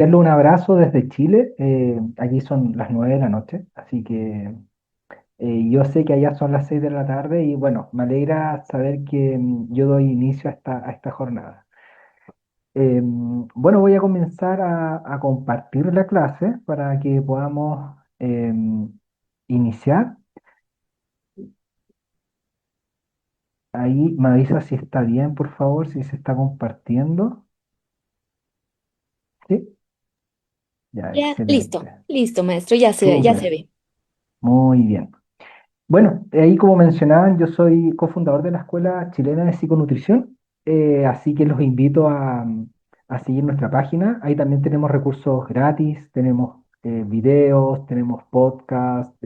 Darle un abrazo desde Chile. Aquí son las 9 de la noche, así que yo sé que allá son las 6 de la tarde y bueno, me alegra saber que yo doy inicio a esta jornada. Bueno, voy a comenzar a compartir la clase para que podamos iniciar. Ahí me avisa si está bien, por favor, si se está compartiendo. ¿Sí? Ya, Ya, listo, excelente. listo, maestro, ya se Súper. ve. Muy bien. Bueno, ahí como mencionaban, yo soy cofundador de la Escuela Chilena de Psiconutrición, así que los invito a seguir nuestra página. Ahí también tenemos recursos gratis, tenemos videos, tenemos podcasts,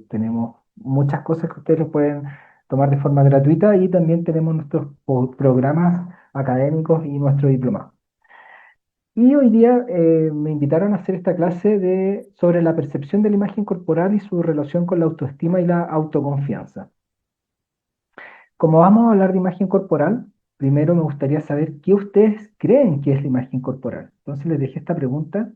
tenemos muchas cosas que ustedes lo pueden tomar de forma gratuita y también tenemos nuestros programas académicos y nuestro diplomado. Y hoy día me invitaron a hacer esta clase sobre la percepción de la imagen corporal y su relación con la autoestima y la autoconfianza. Como vamos a hablar de imagen corporal, primero me gustaría saber qué ustedes creen que es la imagen corporal. Entonces les dejé esta pregunta: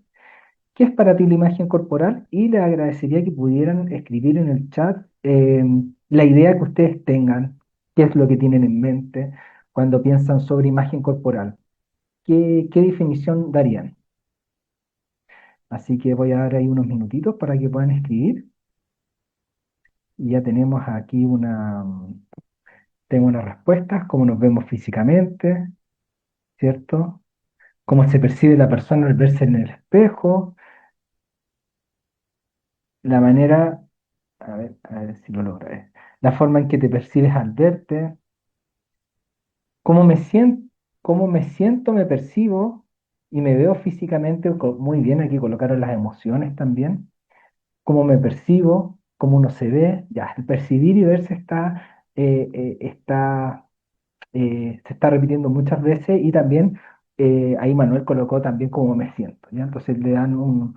¿qué es para ti la imagen corporal? Y les agradecería que pudieran escribir en el chat la idea que ustedes tengan, qué es lo que tienen en mente cuando piensan sobre imagen corporal. ¿Qué definición darían? Así que voy a dar ahí unos minutitos para que puedan escribir. Y ya tenemos aquí tengo unas respuestas: cómo nos vemos físicamente, ¿cierto? Cómo se percibe la persona al verse en el espejo, la manera, a ver si lo logro, la forma en que te percibes al verte, cómo me siento, me percibo y me veo físicamente. Muy bien, aquí colocaron las emociones también, cómo me percibo, cómo uno se ve. Ya, el percibir y verse se está repitiendo muchas veces. Y también ahí Manuel colocó también cómo me siento, ¿ya? Entonces le dan un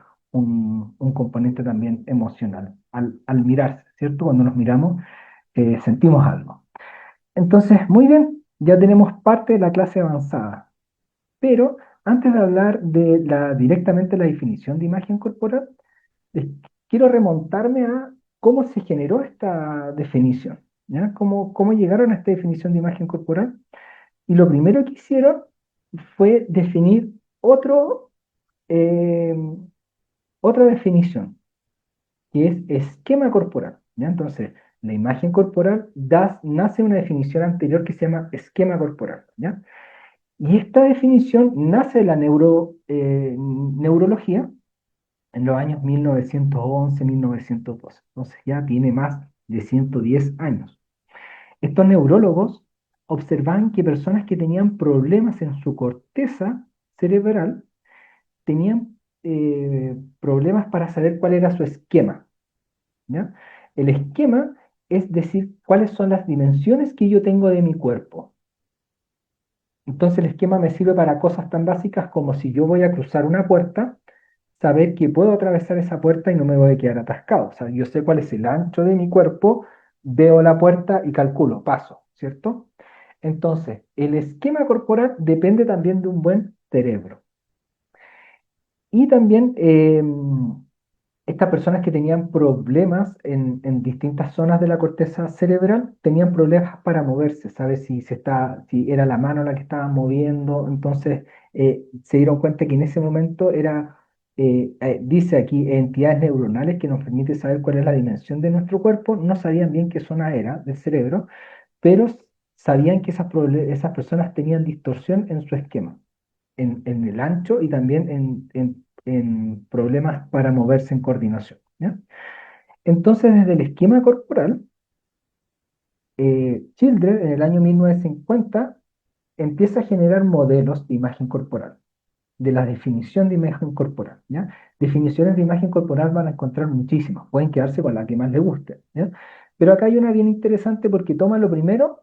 componente también emocional al mirarse, ¿cierto? Cuando nos miramos, sentimos algo. Entonces, muy bien, ya tenemos parte de la clase avanzada, pero antes de hablar directamente la definición de imagen corporal, les quiero remontarme a cómo se generó esta definición, ¿ya? ¿Cómo llegaron a esta definición de imagen corporal? Y lo primero que hicieron fue definir eh, otra definición, que es esquema corporal, ¿ya? Entonces, la imagen corporal nace de una definición anterior que se llama esquema corporal, ¿ya? Y esta definición nace de la neurología en los años 1911, 1912. Entonces ya tiene más de 110 años. Estos neurólogos observaban que personas que tenían problemas en su corteza cerebral tenían problemas para saber cuál era su esquema, ¿ya? El esquema es decir, cuáles son las dimensiones que yo tengo de mi cuerpo. Entonces el esquema me sirve para cosas tan básicas como si yo voy a cruzar una puerta, saber que puedo atravesar esa puerta y no me voy a quedar atascado. O sea, yo sé cuál es el ancho de mi cuerpo, veo la puerta y calculo, paso, ¿cierto? Entonces, el esquema corporal depende también de un buen cerebro. Y también estas personas que tenían problemas en distintas zonas de la corteza cerebral tenían problemas para moverse, ¿sabes? Si era la mano la que estaba moviendo. Entonces se dieron cuenta que en ese momento dice aquí, entidades neuronales que nos permite saber cuál es la dimensión de nuestro cuerpo. No sabían bien qué zona era del cerebro, pero sabían que esas personas tenían distorsión en su esquema, en el ancho y también en problemas para moverse en coordinación, ¿ya? Entonces, desde el esquema corporal, Children en el año 1950 empieza a generar modelos de imagen corporal, de la definición de imagen corporal, ¿ya? Definiciones de imagen corporal van a encontrar muchísimas, pueden quedarse con la que más les guste, ¿ya? Pero acá hay una bien interesante porque toma lo primero,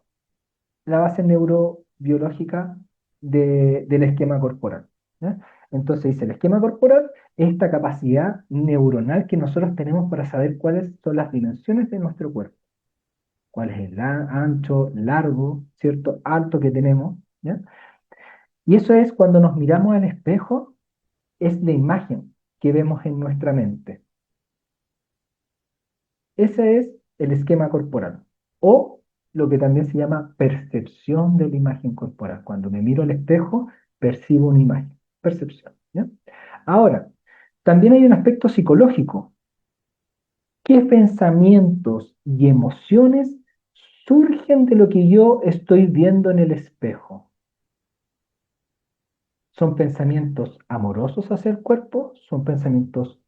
la base neurobiológica del esquema corporal, ¿ya? Entonces dice, el esquema corporal es esta capacidad neuronal que nosotros tenemos para saber cuáles son las dimensiones de nuestro cuerpo, cuál es el ancho, largo, ¿cierto? Alto que tenemos, ¿ya? Y eso es cuando nos miramos al espejo, es la imagen que vemos en nuestra mente. Ese es el esquema corporal. O lo que también se llama percepción de la imagen corporal. Cuando me miro al espejo, percibo una imagen. Percepción. ¿Ya? Ahora, también hay un aspecto psicológico. ¿Qué pensamientos y emociones surgen de lo que yo estoy viendo en el espejo? ¿Son pensamientos amorosos hacia el cuerpo? ¿Son pensamientos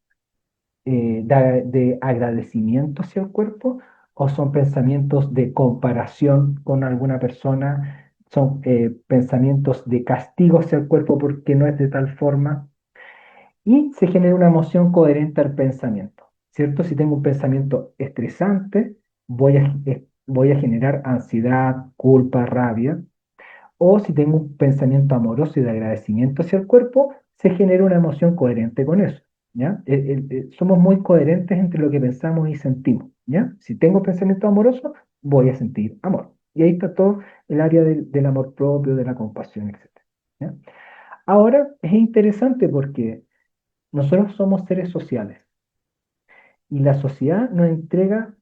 de agradecimiento hacia el cuerpo? ¿O son pensamientos de comparación con alguna persona? ¿Son pensamientos de castigo hacia el cuerpo porque no es de tal forma? Y se genera una emoción coherente al pensamiento, ¿cierto? Si tengo un pensamiento estresante, voy a generar ansiedad, culpa, rabia. O si tengo un pensamiento amoroso y de agradecimiento hacia el cuerpo, se genera una emoción coherente con eso, ¿ya? Somos muy coherentes entre lo que pensamos y sentimos, ¿ya? Si tengo pensamiento amoroso, voy a sentir amor. Y ahí está todo el área del amor propio, de la compasión, etcétera, ¿ya? Ahora es interesante porque nosotros somos seres sociales y la sociedad nos entrega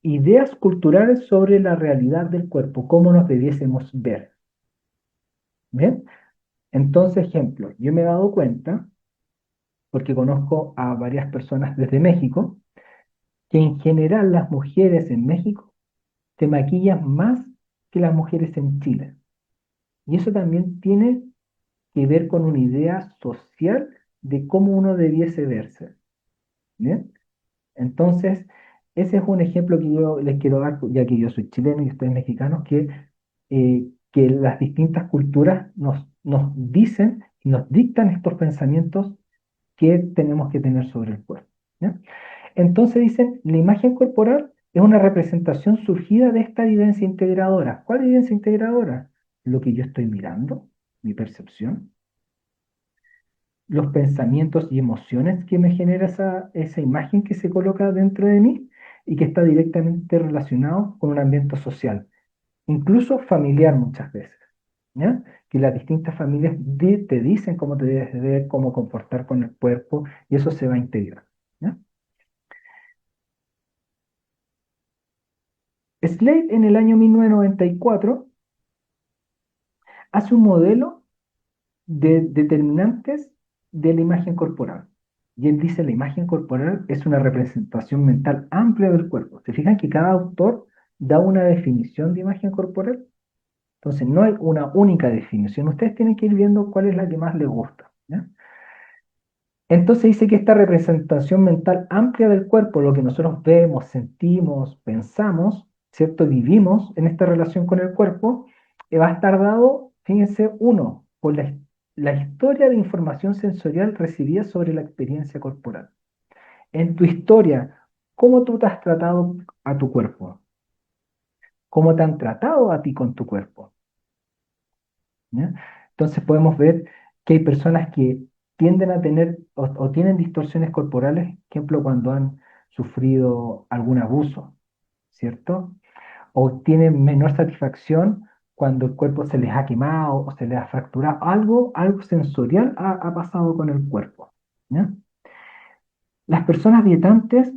ideas culturales sobre la realidad del cuerpo, cómo nos debiésemos ver, ¿bien? Entonces, ejemplo, yo me he dado cuenta, porque conozco a varias personas desde México, que en general las mujeres en México se maquillan más que las mujeres en Chile. Y eso también tiene que ver con una idea social de cómo uno debiese verse. ¿Bien? Entonces, ese es un ejemplo que yo les quiero dar, ya que yo soy chileno y ustedes mexicanos, que las distintas culturas nos dicen y nos dictan estos pensamientos que tenemos que tener sobre el cuerpo. ¿Ya? Entonces dicen, la imagen corporal es una representación surgida de esta evidencia integradora. ¿Cuál evidencia integradora? Lo que yo estoy mirando, mi percepción, los pensamientos y emociones que me genera esa imagen que se coloca dentro de mí y que está directamente relacionado con un ambiente social, incluso familiar muchas veces. ¿Ya? Que las distintas familias te dicen cómo te debes de ver, cómo comportar con el cuerpo, y eso se va a integrar. ¿Ya? Slade en el año 1994 hace un modelo de determinantes de la imagen corporal. Y él dice, la imagen corporal es una representación mental amplia del cuerpo. ¿Se fijan que cada autor da una definición de imagen corporal? Entonces, no hay una única definición. Ustedes tienen que ir viendo cuál es la que más les gusta. ¿Ya? Entonces dice que esta representación mental amplia del cuerpo, lo que nosotros vemos, sentimos, pensamos, ¿cierto? Vivimos en esta relación con el cuerpo, va a estar dado, fíjense, uno, por la historia de información sensorial recibida sobre la experiencia corporal. En tu historia, ¿cómo tú te has tratado a tu cuerpo? ¿Cómo te han tratado a ti con tu cuerpo? ¿Ya? Entonces podemos ver que hay personas que tienden a tener o tienen distorsiones corporales, ejemplo, cuando han sufrido algún abuso, ¿cierto? O tienen menor satisfacción cuando el cuerpo se les ha quemado o se les ha fracturado. Algo sensorial ha pasado con el cuerpo, ¿ya? Las personas dietantes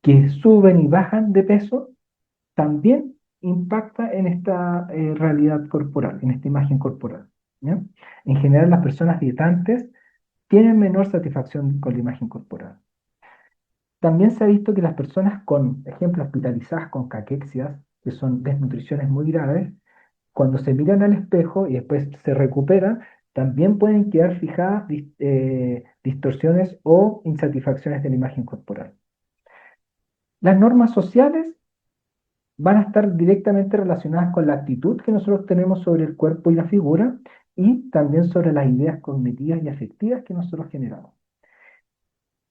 que suben y bajan de peso también impacta en esta realidad corporal, en esta imagen corporal. ¿Ya? En general, las personas dietantes tienen menor satisfacción con la imagen corporal. También se ha visto que las personas con, ejemplo, hospitalizadas con caquexias, que son desnutriciones muy graves, cuando se miran al espejo y después se recuperan, también pueden quedar fijadas distorsiones o insatisfacciones de la imagen corporal. Las normas sociales van a estar directamente relacionadas con la actitud que nosotros tenemos sobre el cuerpo y la figura y también sobre las ideas cognitivas y afectivas que nosotros generamos.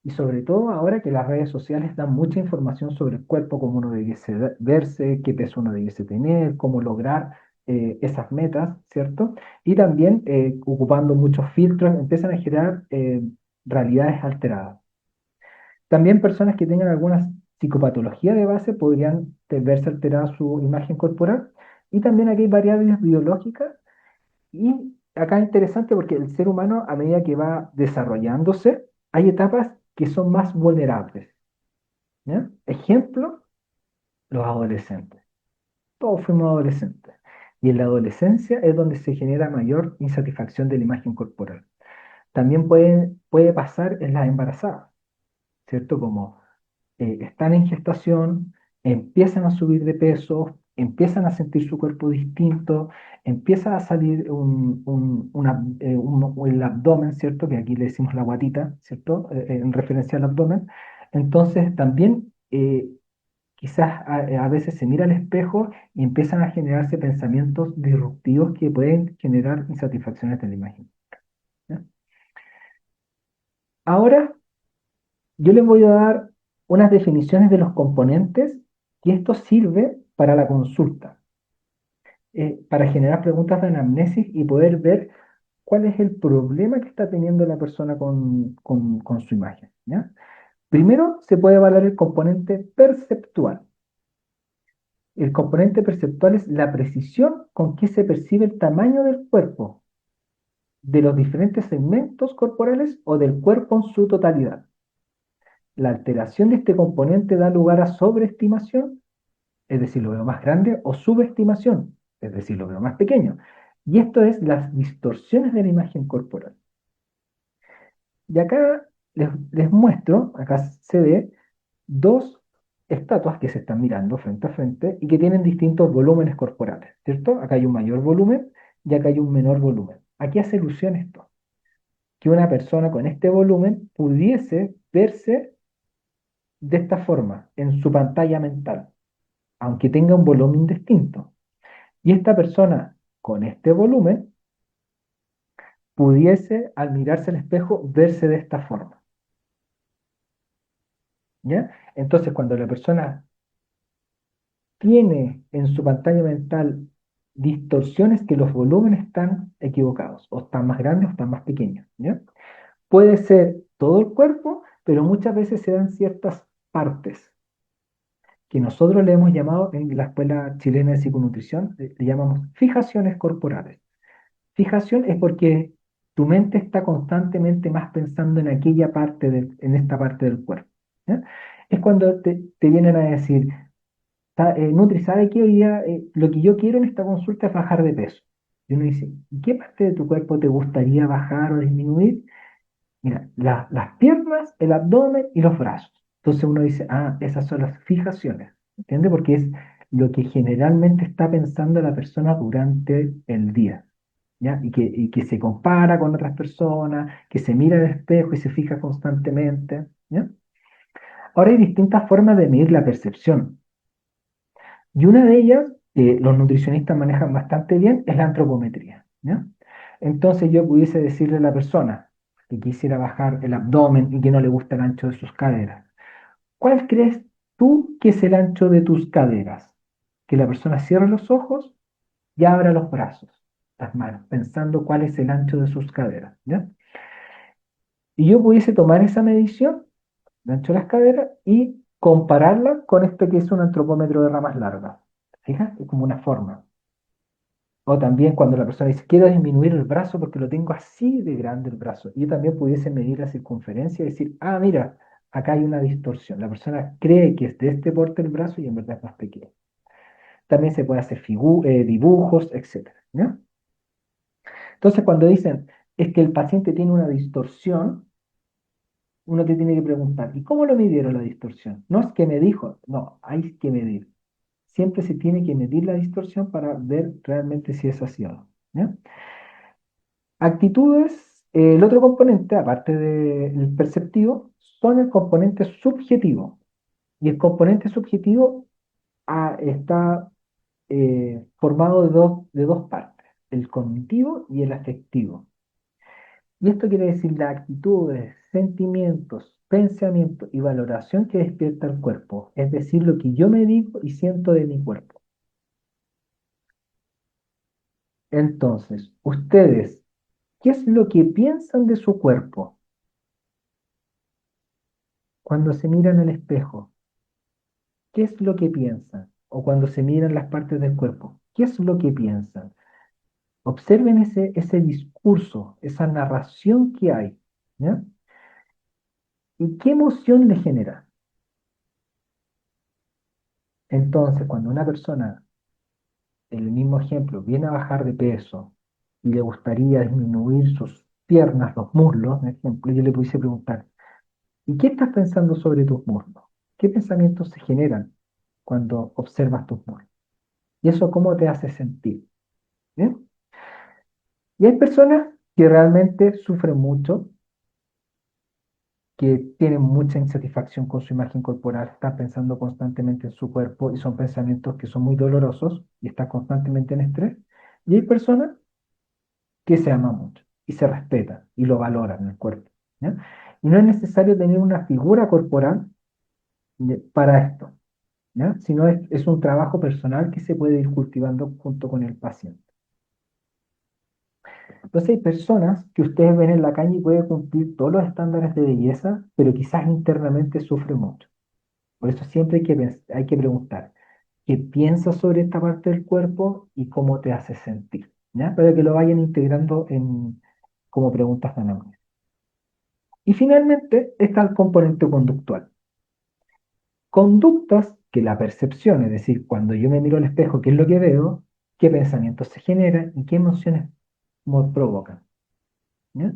Y sobre todo ahora que las redes sociales dan mucha información sobre el cuerpo, cómo uno debiese verse, qué peso uno debiese tener, cómo lograr esas metas, ¿cierto? Y también ocupando muchos filtros empiezan a generar realidades alteradas. También personas que tengan alguna psicopatología de base podrían verse alterada su imagen corporal. Y también aquí hay variables biológicas y acá es interesante porque el ser humano, a medida que va desarrollándose, hay etapas que son más vulnerables. ¿Ya? Ejemplo, los adolescentes. Todos fuimos adolescentes. Y en la adolescencia es donde se genera mayor insatisfacción de la imagen corporal. También puede pasar en las embarazadas, ¿cierto? Como están en gestación, empiezan a subir de peso, empiezan a sentir su cuerpo distinto, empieza a salir el abdomen, ¿cierto? Que aquí le decimos la guatita, ¿cierto? En referencia al abdomen. Entonces también quizás a veces se mira al espejo y empiezan a generarse pensamientos disruptivos que pueden generar insatisfacciones de la imagen. ¿Ya? Ahora yo les voy a dar unas definiciones de los componentes y esto sirve para la consulta, para generar preguntas de anamnesis y poder ver cuál es el problema que está teniendo la persona con su imagen. ¿Ya? Primero se puede evaluar el componente perceptual. El componente perceptual es la precisión con que se percibe el tamaño del cuerpo, de los diferentes segmentos corporales o del cuerpo en su totalidad. La alteración de este componente da lugar a sobreestimación, es decir, lo veo más grande, o subestimación, es decir, lo veo más pequeño. Y esto es las distorsiones de la imagen corporal. Y acá les muestro, acá se ve dos estatuas que se están mirando frente a frente y que tienen distintos volúmenes corporales, ¿cierto? Acá hay un mayor volumen y acá hay un menor volumen. ¿A qué hace alusión esto? Que una persona con este volumen pudiese verse de esta forma en su pantalla mental, aunque tenga un volumen distinto. Y esta persona con este volumen pudiese, al mirarse al espejo, verse de esta forma. ¿Ya? Entonces, cuando la persona tiene en su pantalla mental distorsiones que los volúmenes están equivocados, o están más grandes o están más pequeños, ¿ya? Puede ser todo el cuerpo, pero muchas veces se dan ciertas partes que nosotros le hemos llamado en la Escuela Chilena de Psiconutrición, le llamamos fijaciones corporales. Fijación es porque tu mente está constantemente más pensando en aquella parte, en esta parte del cuerpo. ¿Ya? Es cuando te vienen a decir, Nutri, ¿sabe qué? Hoy día lo que yo quiero en esta consulta es bajar de peso. Y uno dice, ¿y qué parte de tu cuerpo te gustaría bajar o disminuir? Mira, las piernas, el abdomen y los brazos. Entonces uno dice, ah, esas son las fijaciones. ¿Entiende? Porque es lo que generalmente está pensando la persona durante el día. ¿Ya? Y que se compara con otras personas, que se mira al espejo y se fija constantemente. ¿Ya? Ahora hay distintas formas de medir la percepción. Y una de ellas, los nutricionistas manejan bastante bien, es la antropometría. ¿Ya? Entonces yo pudiese decirle a la persona que quisiera bajar el abdomen y que no le gusta el ancho de sus caderas, ¿cuál crees tú que es el ancho de tus caderas? Que la persona cierre los ojos y abra los brazos, las manos, pensando cuál es el ancho de sus caderas. ¿Ya? Y yo pudiese tomar esa medición, el ancho de las caderas, y compararla con este que es un antropómetro de ramas largas. ¿Fijas? Es como una forma. O también cuando la persona dice, quiero disminuir el brazo porque lo tengo así de grande el brazo. Yo también pudiese medir la circunferencia y decir, ah, mira, acá hay una distorsión. La persona cree que es de este porte el brazo y en verdad es más pequeño. También se puede hacer dibujos, etcétera. ¿Ya? Entonces, cuando dicen, es que el paciente tiene una distorsión, uno te tiene que preguntar, ¿y cómo lo midieron la distorsión? No es que me dijo, no, hay que medir. Siempre se tiene que medir la distorsión para ver realmente si es así o no. ¿Ya? Actitudes, el otro componente, aparte del perceptivo, son el componente subjetivo. Y el componente subjetivo está formado de dos partes, el cognitivo y el afectivo. Y esto quiere decir las actitudes, sentimientos, pensamientos y valoración que despierta el cuerpo, es decir, lo que yo me digo y siento de mi cuerpo. Entonces, ustedes, ¿qué es lo que piensan de su cuerpo cuando se miran al espejo? ¿Qué es lo que piensan? O cuando se miran las partes del cuerpo, ¿qué es lo que piensan? Observen ese discurso, esa narración que hay, ¿ya? ¿Y qué emoción le genera? Entonces, cuando una persona, el mismo ejemplo, viene a bajar de peso y le gustaría disminuir sus piernas, los muslos, por ejemplo, yo le pudiese preguntar, ¿y qué estás pensando sobre tus muslos? ¿Qué pensamientos se generan cuando observas tus muslos? ¿Y eso cómo te hace sentir? ¿Bien? Y hay personas que realmente sufren mucho, que tienen mucha insatisfacción con su imagen corporal, están pensando constantemente en su cuerpo y son pensamientos que son muy dolorosos y están constantemente en estrés. Y hay personas que se aman mucho y se respetan y lo valoran en el cuerpo, ¿ya? Y no es necesario tener una figura corporal para esto, ¿ya? Sino es un trabajo personal que se puede ir cultivando junto con el paciente. Entonces hay personas que ustedes ven en la calle y pueden cumplir todos los estándares de belleza, pero quizás internamente sufren mucho. Por eso siempre hay que preguntar, ¿qué piensas sobre esta parte del cuerpo y cómo te hace sentir? ¿Ya? Para que lo vayan integrando como preguntas de anamnesis. Y finalmente está el componente conductual. Conductas que la percepción, es decir, cuando yo me miro al espejo, ¿qué es lo que veo? ¿Qué pensamientos se generan y qué emociones me provocan? ¿Ya?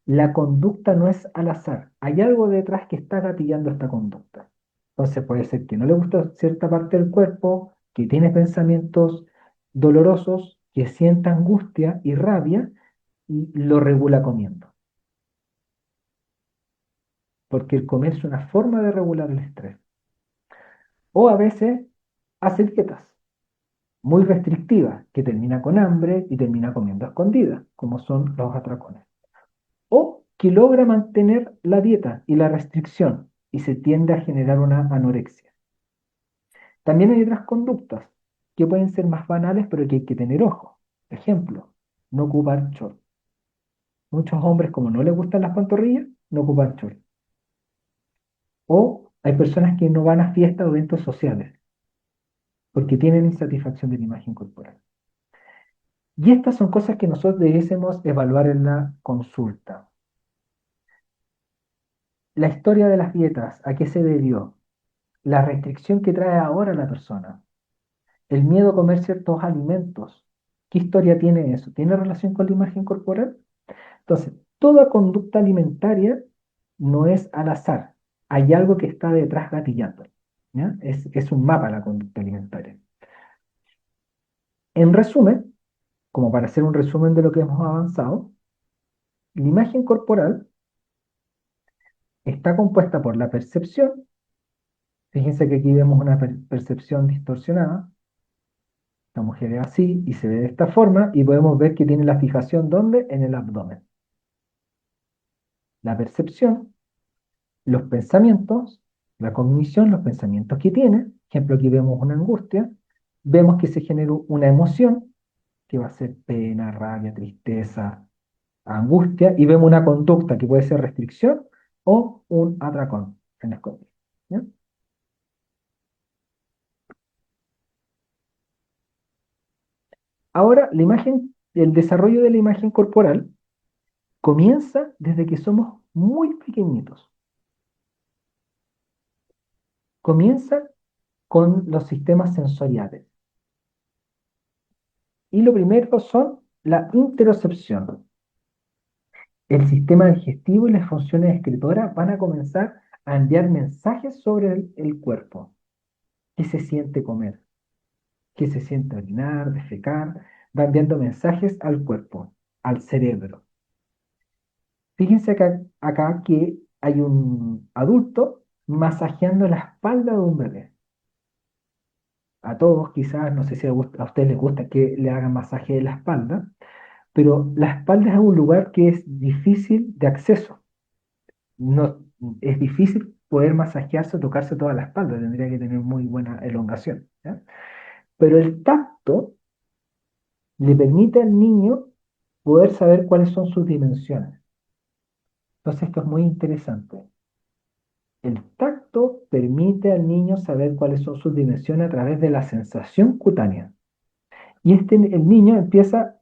La conducta no es al azar. Hay algo detrás que está gatillando esta conducta. Entonces puede ser que no le gusta cierta parte del cuerpo, que tiene pensamientos dolorosos, que sienta angustia y rabia y lo regula comiendo. Porque el comer es una forma de regular el estrés. O a veces hace dietas muy restrictivas, que termina con hambre y termina comiendo a escondidas, como son los atracones. O que logra mantener la dieta y la restricción y se tiende a generar una anorexia. También hay otras conductas que pueden ser más banales, pero que hay que tener ojo. Ejemplo, no ocupar short. Muchos hombres, como no les gustan las pantorrillas, no ocupan short. O hay personas que no van a fiestas o eventos sociales porque tienen insatisfacción de la imagen corporal. Y estas son cosas que nosotros debiésemos evaluar en la consulta. La historia de las dietas, ¿a qué se debió? La restricción que trae ahora la persona, el miedo a comer ciertos alimentos. ¿Qué historia tiene eso? ¿Tiene relación con la imagen corporal? Entonces, toda conducta alimentaria no es al azar. Hay algo que está detrás gatillando. ¿Ya? Es un mapa la conducta alimentaria. En resumen, como para hacer un resumen de lo que hemos avanzado, la imagen corporal está compuesta por la percepción. Fíjense que aquí vemos una percepción distorsionada. La mujer es así y se ve de esta forma y podemos ver que tiene la fijación ¿dónde? En el abdomen. La percepción, los pensamientos, la cognición, los pensamientos que tiene. Ejemplo, aquí vemos una angustia. Vemos que se genera una emoción que va a ser pena, rabia, tristeza, angustia. Y vemos una conducta que puede ser restricción o un atracón en escondido. ¿Ya? Ahora, el desarrollo de la imagen corporal comienza desde que somos muy pequeñitos. Comienza con los sistemas sensoriales. Y lo primero son la interocepción. El sistema digestivo y las funciones excretoras van a comenzar a enviar mensajes sobre el cuerpo. ¿Qué se siente comer? ¿Qué se siente orinar, defecar? Va enviando mensajes al cuerpo, al cerebro. Fíjense acá que hay un adulto masajeando la espalda de un bebé. A todos quizás, no sé si a ustedes les gusta que le hagan masaje de la espalda, pero la espalda es un lugar que es difícil de acceso. No, es difícil poder masajearse o tocarse toda la espalda, tendría que tener muy buena elongación, ¿ya? Pero el tacto le permite al niño poder saber cuáles son sus dimensiones. Entonces esto es muy interesante. El tacto permite al niño saber cuáles son sus dimensiones a través de la sensación cutánea. Y el niño empieza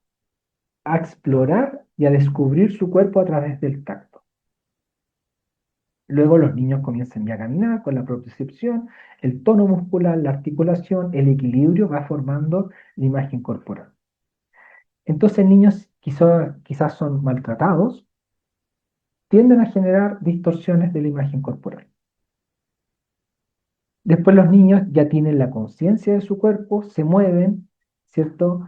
a explorar y a descubrir su cuerpo a través del tacto. Luego los niños comienzan ya a caminar con la propiocepción, el tono muscular, la articulación, el equilibrio va formando la imagen corporal. Entonces niños quizás son maltratados, tienden a generar distorsiones de la imagen corporal. Después los niños ya tienen la conciencia de su cuerpo, se mueven, ¿cierto?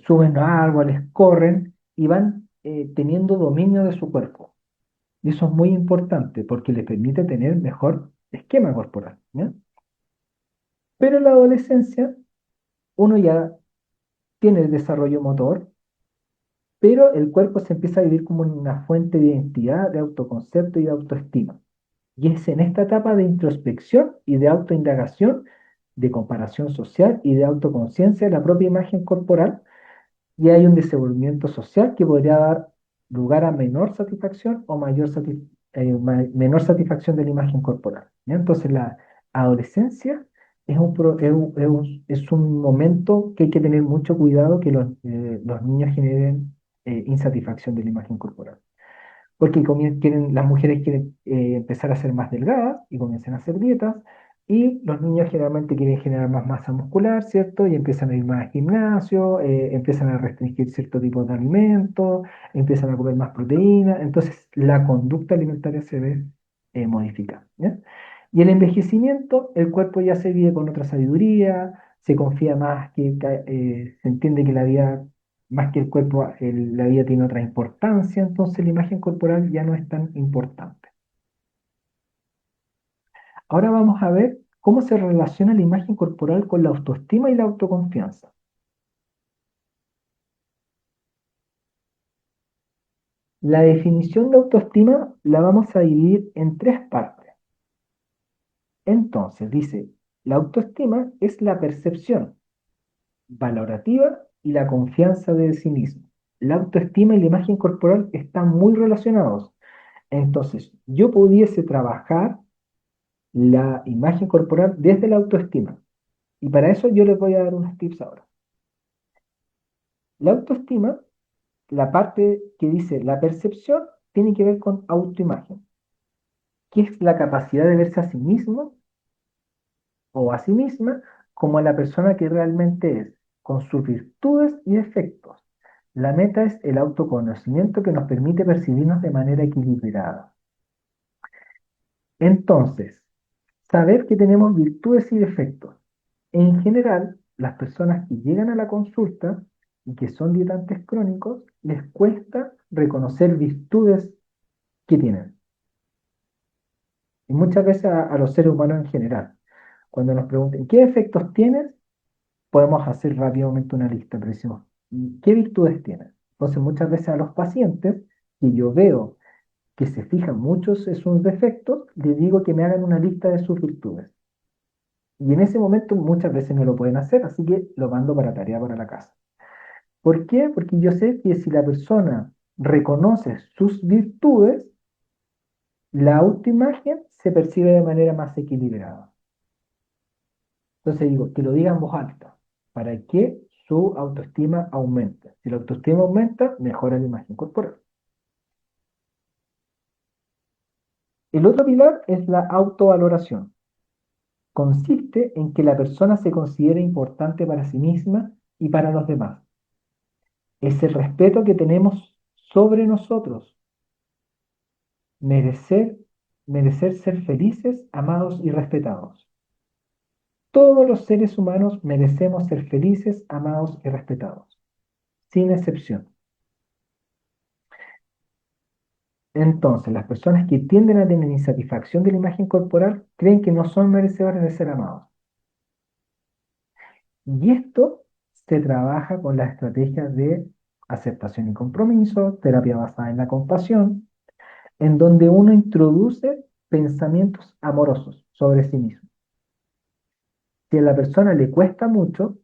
Suben a árboles, corren y van teniendo dominio de su cuerpo. Y eso es muy importante porque les permite tener mejor esquema corporal, ¿ya? Pero en la adolescencia uno ya tiene el desarrollo motor, pero el cuerpo se empieza a vivir como una fuente de identidad, de autoconcepto y de autoestima. Y es en esta etapa de introspección y de autoindagación, de comparación social y de autoconciencia de la propia imagen corporal, y hay un desenvolvimiento social que podría dar lugar a menor satisfacción o menor satisfacción de la imagen corporal, ¿ya? Entonces la adolescencia es un momento que hay que tener mucho cuidado que los niños generen insatisfacción de la imagen corporal porque las mujeres quieren empezar a ser más delgadas y comienzan a hacer dietas, y los niños generalmente quieren generar más masa muscular, ¿cierto? Y empiezan a ir más al gimnasio, empiezan a restringir cierto tipo de alimentos, empiezan a comer más proteína, entonces la conducta alimentaria se ve modificada, ¿ya? Y el envejecimiento, el cuerpo ya se vive con otra sabiduría, se confía más, se entiende que la vida más que el cuerpo, la vida tiene otra importancia, entonces la imagen corporal ya no es tan importante. Ahora vamos a ver cómo se relaciona la imagen corporal con la autoestima y la autoconfianza. La definición de autoestima la vamos a dividir en tres partes. Entonces, dice, la autoestima es la percepción valorativa y la confianza de sí mismo. La autoestima y la imagen corporal están muy relacionados. Entonces, yo pudiese trabajar la imagen corporal desde la autoestima. Y para eso yo les voy a dar unos tips ahora. La autoestima, la parte que dice la percepción, tiene que ver con autoimagen, que es la capacidad de verse a sí mismo o a sí misma como la persona que realmente es, con sus virtudes y defectos. La meta es el autoconocimiento que nos permite percibirnos de manera equilibrada. Entonces, saber que tenemos virtudes y defectos. En general, las personas que llegan a la consulta y que son dietantes crónicos, les cuesta reconocer virtudes que tienen. Y muchas veces a los seres humanos en general. Cuando nos pregunten, ¿qué defectos tienes? Podemos hacer rápidamente una lista, pero decimos, ¿y qué virtudes tienes? Entonces, muchas veces a los pacientes, que yo veo que se fijan muchos en sus defectos, les digo que me hagan una lista de sus virtudes. Y en ese momento muchas veces no lo pueden hacer, así que lo mando para tarea para la casa. ¿Por qué? Porque yo sé que si la persona reconoce sus virtudes, la autoimagen se percibe de manera más equilibrada. Entonces digo, que lo diga en voz alta, para que su autoestima aumente. Si la autoestima aumenta, mejora la imagen corporal. El otro pilar es la autovaloración. Consiste en que la persona se considere importante para sí misma y para los demás. Es el respeto que tenemos sobre nosotros. Merecer, merecer ser felices, amados y respetados. Todos los seres humanos merecemos ser felices, amados y respetados, sin excepción. Entonces, las personas que tienden a tener insatisfacción de la imagen corporal creen que no son merecedores de ser amados. Y esto se trabaja con las estrategias de aceptación y compromiso, terapia basada en la compasión, en donde uno introduce pensamientos amorosos sobre sí mismo. Si a la persona le cuesta mucho,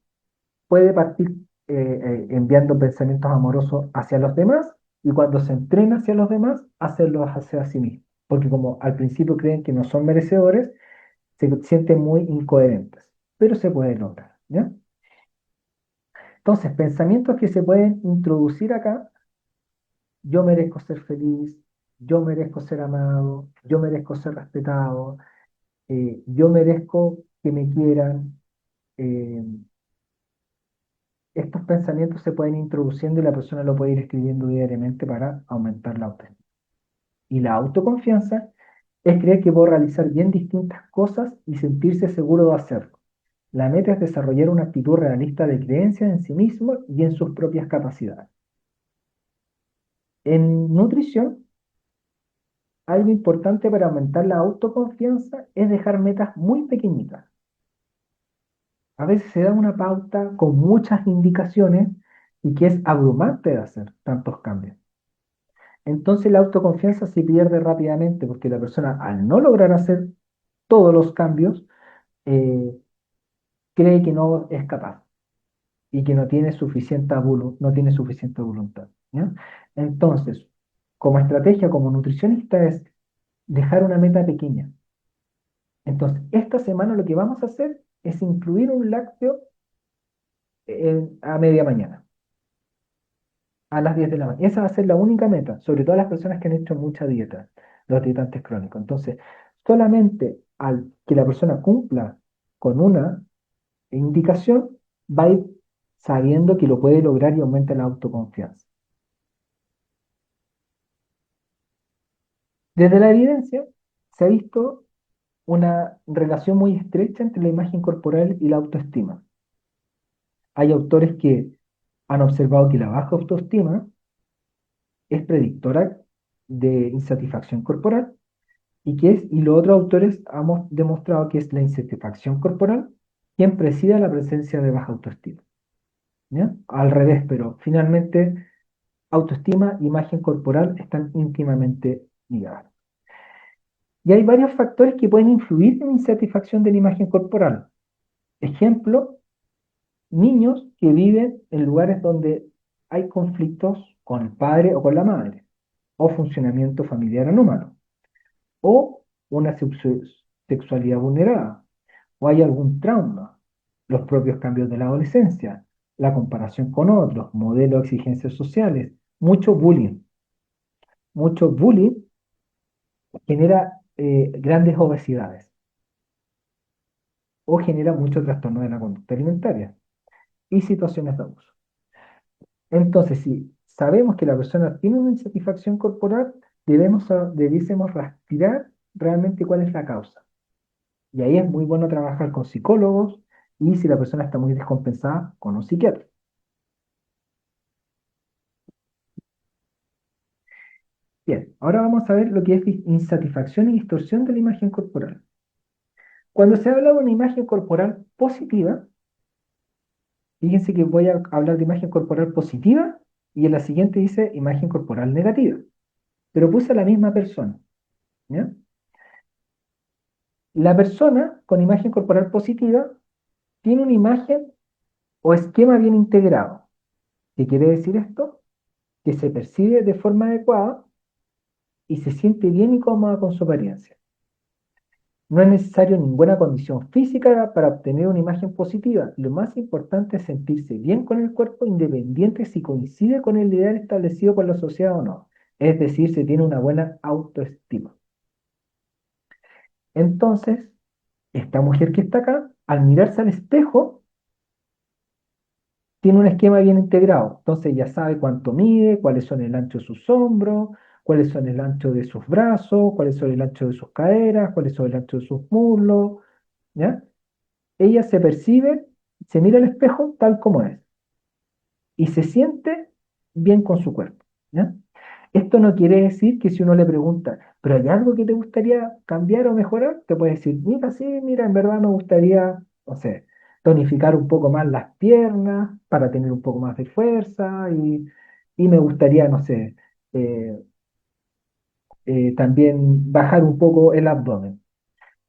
puede partir enviando pensamientos amorosos hacia los demás y cuando se entrena hacia los demás, hacerlos hacia sí mismo. Porque como al principio creen que no son merecedores, se sienten muy incoherentes, pero se puede lograr, ¿ya? Entonces, pensamientos que se pueden introducir acá: yo merezco ser feliz, yo merezco ser amado, yo merezco ser respetado, yo merezco que me quieran. eh, Estos pensamientos se pueden ir introduciendo y la persona lo puede ir escribiendo diariamente para aumentar la autoestima. Y la autoconfianza es creer que puedo realizar bien distintas cosas y sentirse seguro de hacerlo. La meta es desarrollar una actitud realista de creencia en sí mismo y en sus propias capacidades. En nutrición, algo importante para aumentar la autoconfianza es dejar metas muy pequeñitas. A veces se da una pauta con muchas indicaciones y que es abrumante de hacer tantos cambios. Entonces la autoconfianza se pierde rápidamente porque la persona, al no lograr hacer todos los cambios, eh, cree que no es capaz y que no tiene suficiente voluntad, ¿ya? Entonces, como estrategia, como nutricionista, es dejar una meta pequeña. Entonces, esta semana lo que vamos a hacer es incluir un lácteo a media mañana, a las 10 de la mañana. Esa va a ser la única meta, sobre todo las personas que han hecho mucha dieta, los dietantes crónicos. Entonces, solamente al que la persona cumpla con una indicación, va a ir sabiendo que lo puede lograr y aumenta la autoconfianza. Desde la evidencia se ha visto una relación muy estrecha entre la imagen corporal y la autoestima. Hay autores que han observado que la baja autoestima es predictora de insatisfacción corporal y los otros autores hemos demostrado que es la insatisfacción corporal quien preside la presencia de baja autoestima. ¿Ya? Al revés, pero finalmente autoestima e imagen corporal están íntimamente ligadas. Y hay varios factores que pueden influir en la insatisfacción de la imagen corporal. Ejemplo, niños que viven en lugares donde hay conflictos con el padre o con la madre, o funcionamiento familiar anómalo, o una sexualidad vulnerada, o hay algún trauma, los propios cambios de la adolescencia, la comparación con otros, modelos de exigencias sociales, mucho bullying. Mucho bullying genera grandes obesidades o genera mucho trastorno de la conducta alimentaria y situaciones de abuso. Entonces, si sabemos que la persona tiene una insatisfacción corporal, debiésemos rastrear realmente cuál es la causa. Y ahí es muy bueno trabajar con psicólogos y si la persona está muy descompensada, con un psiquiatra. Bien, ahora vamos a ver lo que es insatisfacción y distorsión de la imagen corporal. Cuando se habla de una imagen corporal positiva, fíjense que voy a hablar de imagen corporal positiva y en la siguiente dice imagen corporal negativa, pero puse a la misma persona, ¿ya? La persona con imagen corporal positiva tiene una imagen o esquema bien integrado. ¿Qué quiere decir esto? Que se percibe de forma adecuada y se siente bien y cómoda con su apariencia. No es necesario ninguna condición física para obtener una imagen positiva. Lo más importante es sentirse bien con el cuerpo, independiente si coincide con el ideal establecido por la sociedad o no. Es decir, se tiene una buena autoestima. Entonces, esta mujer que está acá, al mirarse al espejo, tiene un esquema bien integrado. Entonces ya sabe cuánto mide, cuáles son el ancho de sus hombros, cuáles son el ancho de sus brazos, cuáles son el ancho de sus caderas, cuáles son el ancho de sus muslos, ¿ya? Ella se percibe, se mira al espejo tal como es y se siente bien con su cuerpo, ¿ya? Esto no quiere decir que si uno le pregunta, ¿pero hay algo que te gustaría cambiar o mejorar? Te puede decir, mira, sí, mira, en verdad me gustaría, no sé, tonificar un poco más las piernas para tener un poco más de fuerza y me gustaría, no sé, eh, también bajar un poco el abdomen.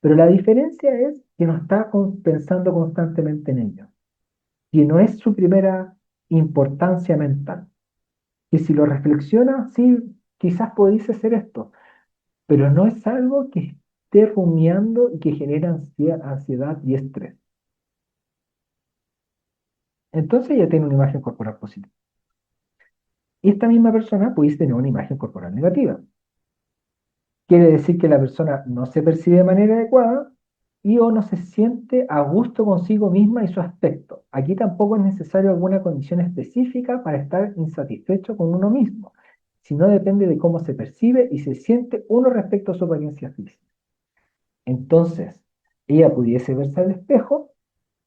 Pero la diferencia es que no está pensando constantemente en ello, que no es su primera importancia mental. Que si lo reflexiona, sí, quizás podéis hacer esto, pero no es algo que esté rumiando y que genera ansiedad y estrés. Entonces ella tiene una imagen corporal positiva. Y esta misma persona pudiese tener una imagen corporal negativa. Quiere decir que la persona no se percibe de manera adecuada y o no se siente a gusto consigo misma y su aspecto. Aquí tampoco es necesario alguna condición específica para estar insatisfecho con uno mismo, sino depende de cómo se percibe y se siente uno respecto a su apariencia física. Entonces, ella pudiese verse al espejo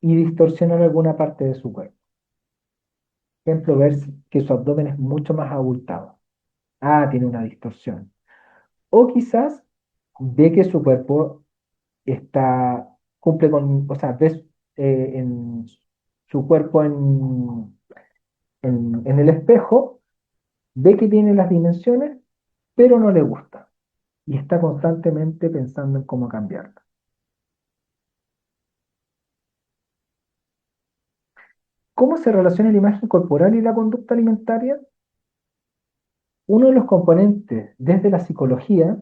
y distorsionar alguna parte de su cuerpo. Por ejemplo, ver que su abdomen es mucho más abultado. Ah, tiene una distorsión. O quizás ve que su cuerpo cumple con, o sea, ves en su cuerpo en el espejo, ve que tiene las dimensiones, pero no le gusta. Y está constantemente pensando en cómo cambiarla. ¿Cómo se relaciona la imagen corporal y la conducta alimentaria? Uno de los componentes desde la psicología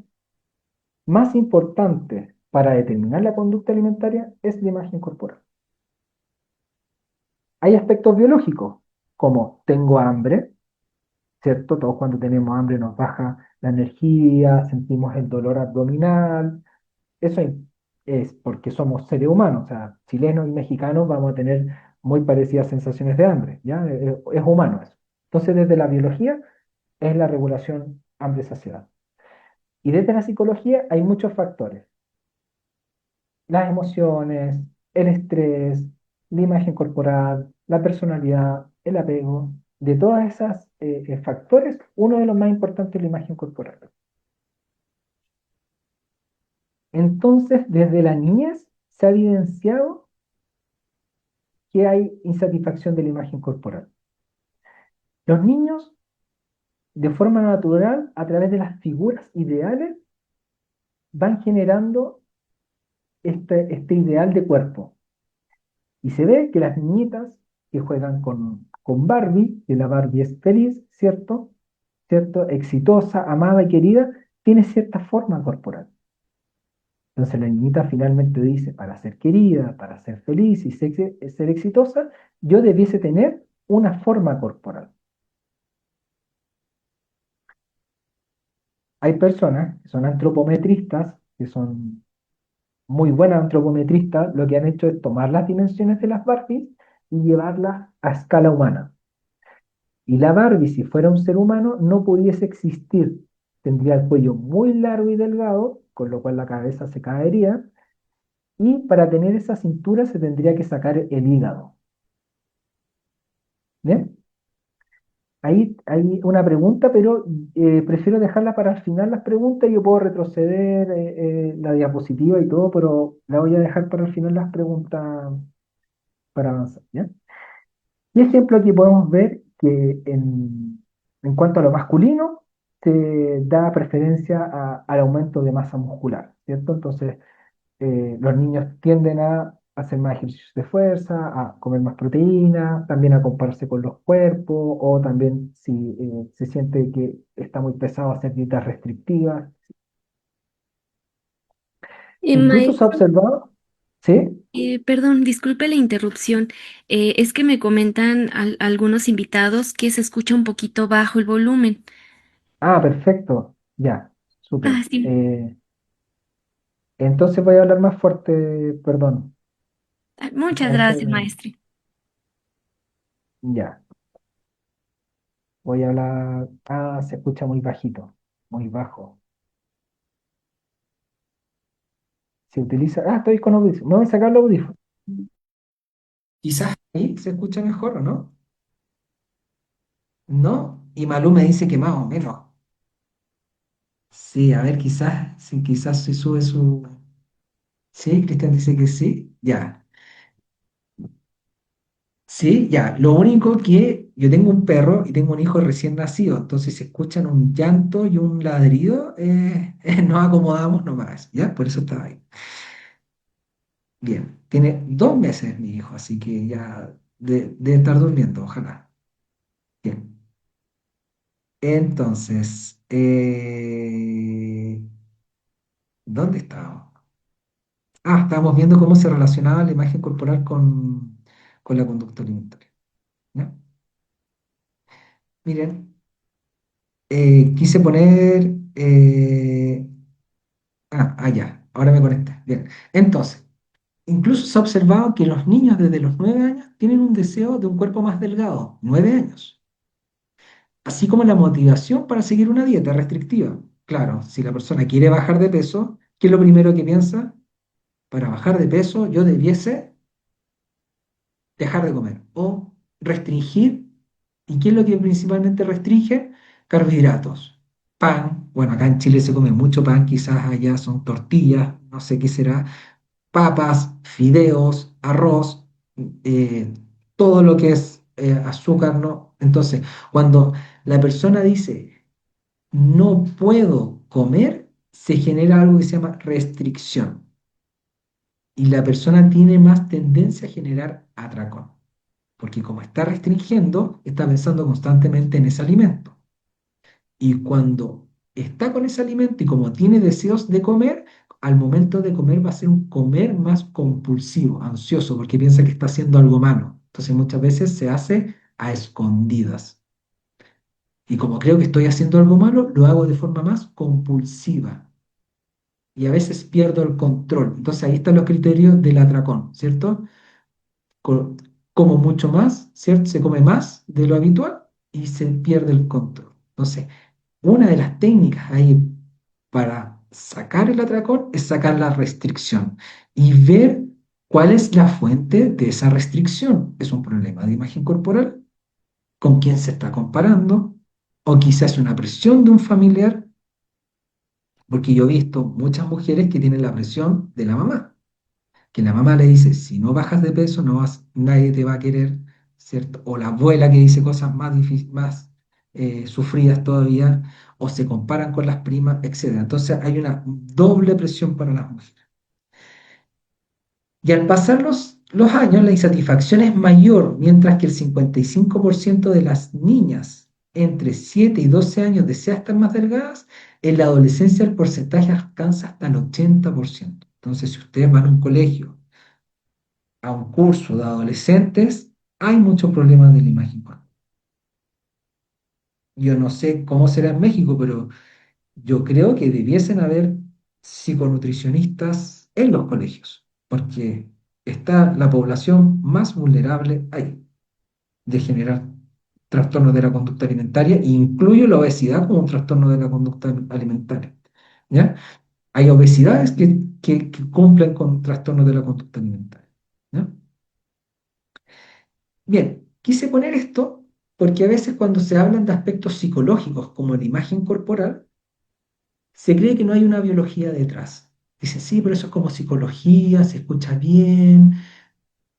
más importantes para determinar la conducta alimentaria es la imagen corporal. Hay aspectos biológicos, como tengo hambre, ¿cierto? Todos cuando tenemos hambre nos baja la energía, sentimos el dolor abdominal. Eso es porque somos seres humanos, o sea, chilenos y mexicanos vamos a tener muy parecidas sensaciones de hambre, ¿ya? Es humano eso. Entonces, desde la biología es la regulación hambre-saciedad. Y desde la psicología hay muchos factores. Las emociones, el estrés, la imagen corporal, la personalidad, el apego. De todas esas factores, uno de los más importantes es la imagen corporal. Entonces, desde la niñez se ha evidenciado que hay insatisfacción de la imagen corporal. Los niños, de forma natural, a través de las figuras ideales, van generando este ideal de cuerpo. Y se ve que las niñitas que juegan con Barbie, que la Barbie es feliz, ¿cierto? ¿Cierto? Exitosa, amada y querida, tiene cierta forma corporal. Entonces la niñita finalmente dice, para ser querida, para ser feliz y ser exitosa, yo debiese tener una forma corporal. Hay personas que son antropometristas, que son muy buenas antropometristas, lo que han hecho es tomar las dimensiones de las Barbies y llevarlas a escala humana. Y la Barbie, si fuera un ser humano, no pudiese existir. Tendría el cuello muy largo y delgado, con lo cual la cabeza se caería, y para tener esa cintura se tendría que sacar el hígado. ¿Bien? Ahí hay una pregunta, pero prefiero dejarla para el final las preguntas. Yo puedo retroceder la diapositiva y todo, pero la voy a dejar para el final las preguntas para avanzar. ¿Ya? Y ejemplo, aquí podemos ver que en cuanto a lo masculino, se da preferencia al aumento de masa muscular, ¿cierto? Entonces, los niños tienden a hacer más ejercicios de fuerza, a comer más proteína, también a compararse con los cuerpos, o también si se siente que está muy pesado, hacer dietas restrictivas. Incluso se ha Maestro, observado, ¿sí? perdón, disculpe la interrupción. Es que me comentan algunos invitados que se escucha un poquito bajo el volumen. Ah, perfecto, ya, Ah, súper. sí. Entonces voy a hablar más fuerte, perdón. Ah, muchas A ese- gracias, maestro. ya, voy a hablar. Ah, se escucha muy bajito, muy bajo. Se utiliza. Ah, estoy con audífono. No voy a sacar los audífonos. Quizás ahí se escucha mejor, ¿o no? ¿No? Y Malú me dice que más o menos. Sí, a ver, quizás, sí, quizás se sube su. Sí, Cristian dice que sí. Ya. Sí, ya. Lo único que yo tengo un perro y tengo un hijo recién nacido, entonces si escuchan un llanto y un ladrido, nos acomodamos nomás, ¿ya? Por eso estaba ahí. Bien. Tiene 2 meses mi hijo, así que ya debe estar durmiendo, ojalá. Bien. Entonces, ¿dónde estábamos? Ah, estábamos viendo cómo se relacionaba la imagen corporal con la conducta alimentaria. ¿Ya? Miren, quise poner... ya, ahora me conecté. Bien. Entonces, incluso se ha observado que los niños desde los 9 años tienen un deseo de un cuerpo más delgado, 9 años, así como la motivación para seguir una dieta restrictiva. Claro, si la persona quiere bajar de peso, ¿qué es lo primero que piensa? Para bajar de peso yo debiese dejar de comer o restringir. ¿Y qué es lo que principalmente restringe? Carbohidratos. Pan, bueno, acá en Chile se come mucho pan, quizás allá son tortillas, no sé qué será, papas, fideos, arroz, eh, todo lo que es azúcar, ¿no? Entonces, cuando la persona dice no puedo comer, se genera algo que se llama restricción y la persona tiene más tendencia a generar atracón, porque como está restringiendo, está pensando constantemente en ese alimento. Y cuando está con ese alimento y como tiene deseos de comer, al momento de comer va a ser un comer más compulsivo, ansioso, porque piensa que está haciendo algo malo. Entonces muchas veces se hace a escondidas. Y como creo que estoy haciendo algo malo, lo hago de forma más compulsiva. Y a veces pierdo el control. Entonces ahí están los criterios del atracón, ¿cierto? co- Como mucho más, ¿cierto? Se come más de lo habitual y se pierde el control. Entonces, una de las técnicas ahí para sacar el atracón es sacar la restricción y ver cuál es la fuente de esa restricción. ¿Es un problema de imagen corporal? ¿Con quién se está comparando? ¿O quizás una presión de un familiar? Porque yo he visto muchas mujeres que tienen la presión de la mamá, que la mamá le dice, si no bajas de peso, nadie te va a querer, ¿cierto? O la abuela que dice cosas más más sufridas todavía, o se comparan con las primas, etcétera. Entonces hay una doble presión para las mujeres. Y al pasar los años, la insatisfacción es mayor, mientras que el 55% de las niñas entre 7 y 12 años desean estar más delgadas, en la adolescencia el porcentaje alcanza hasta el 80%. Entonces, si ustedes van a un colegio a un curso de adolescentes, hay muchos problemas de la imagen corporal. Yo no sé cómo será en México, pero yo creo que debiesen haber psiconutricionistas en los colegios, porque está la población más vulnerable ahí de generar trastornos de la conducta alimentaria, e incluyo la obesidad como un trastorno de la conducta alimentaria. ¿Ya? Hay obesidades que cumplen con trastornos de la conducta alimentaria. ¿Ya? Bien, quise poner esto porque a veces cuando se hablan de aspectos psicológicos como la imagen corporal, se cree que no hay una biología detrás. Dicen, sí, pero eso es como psicología, se escucha bien,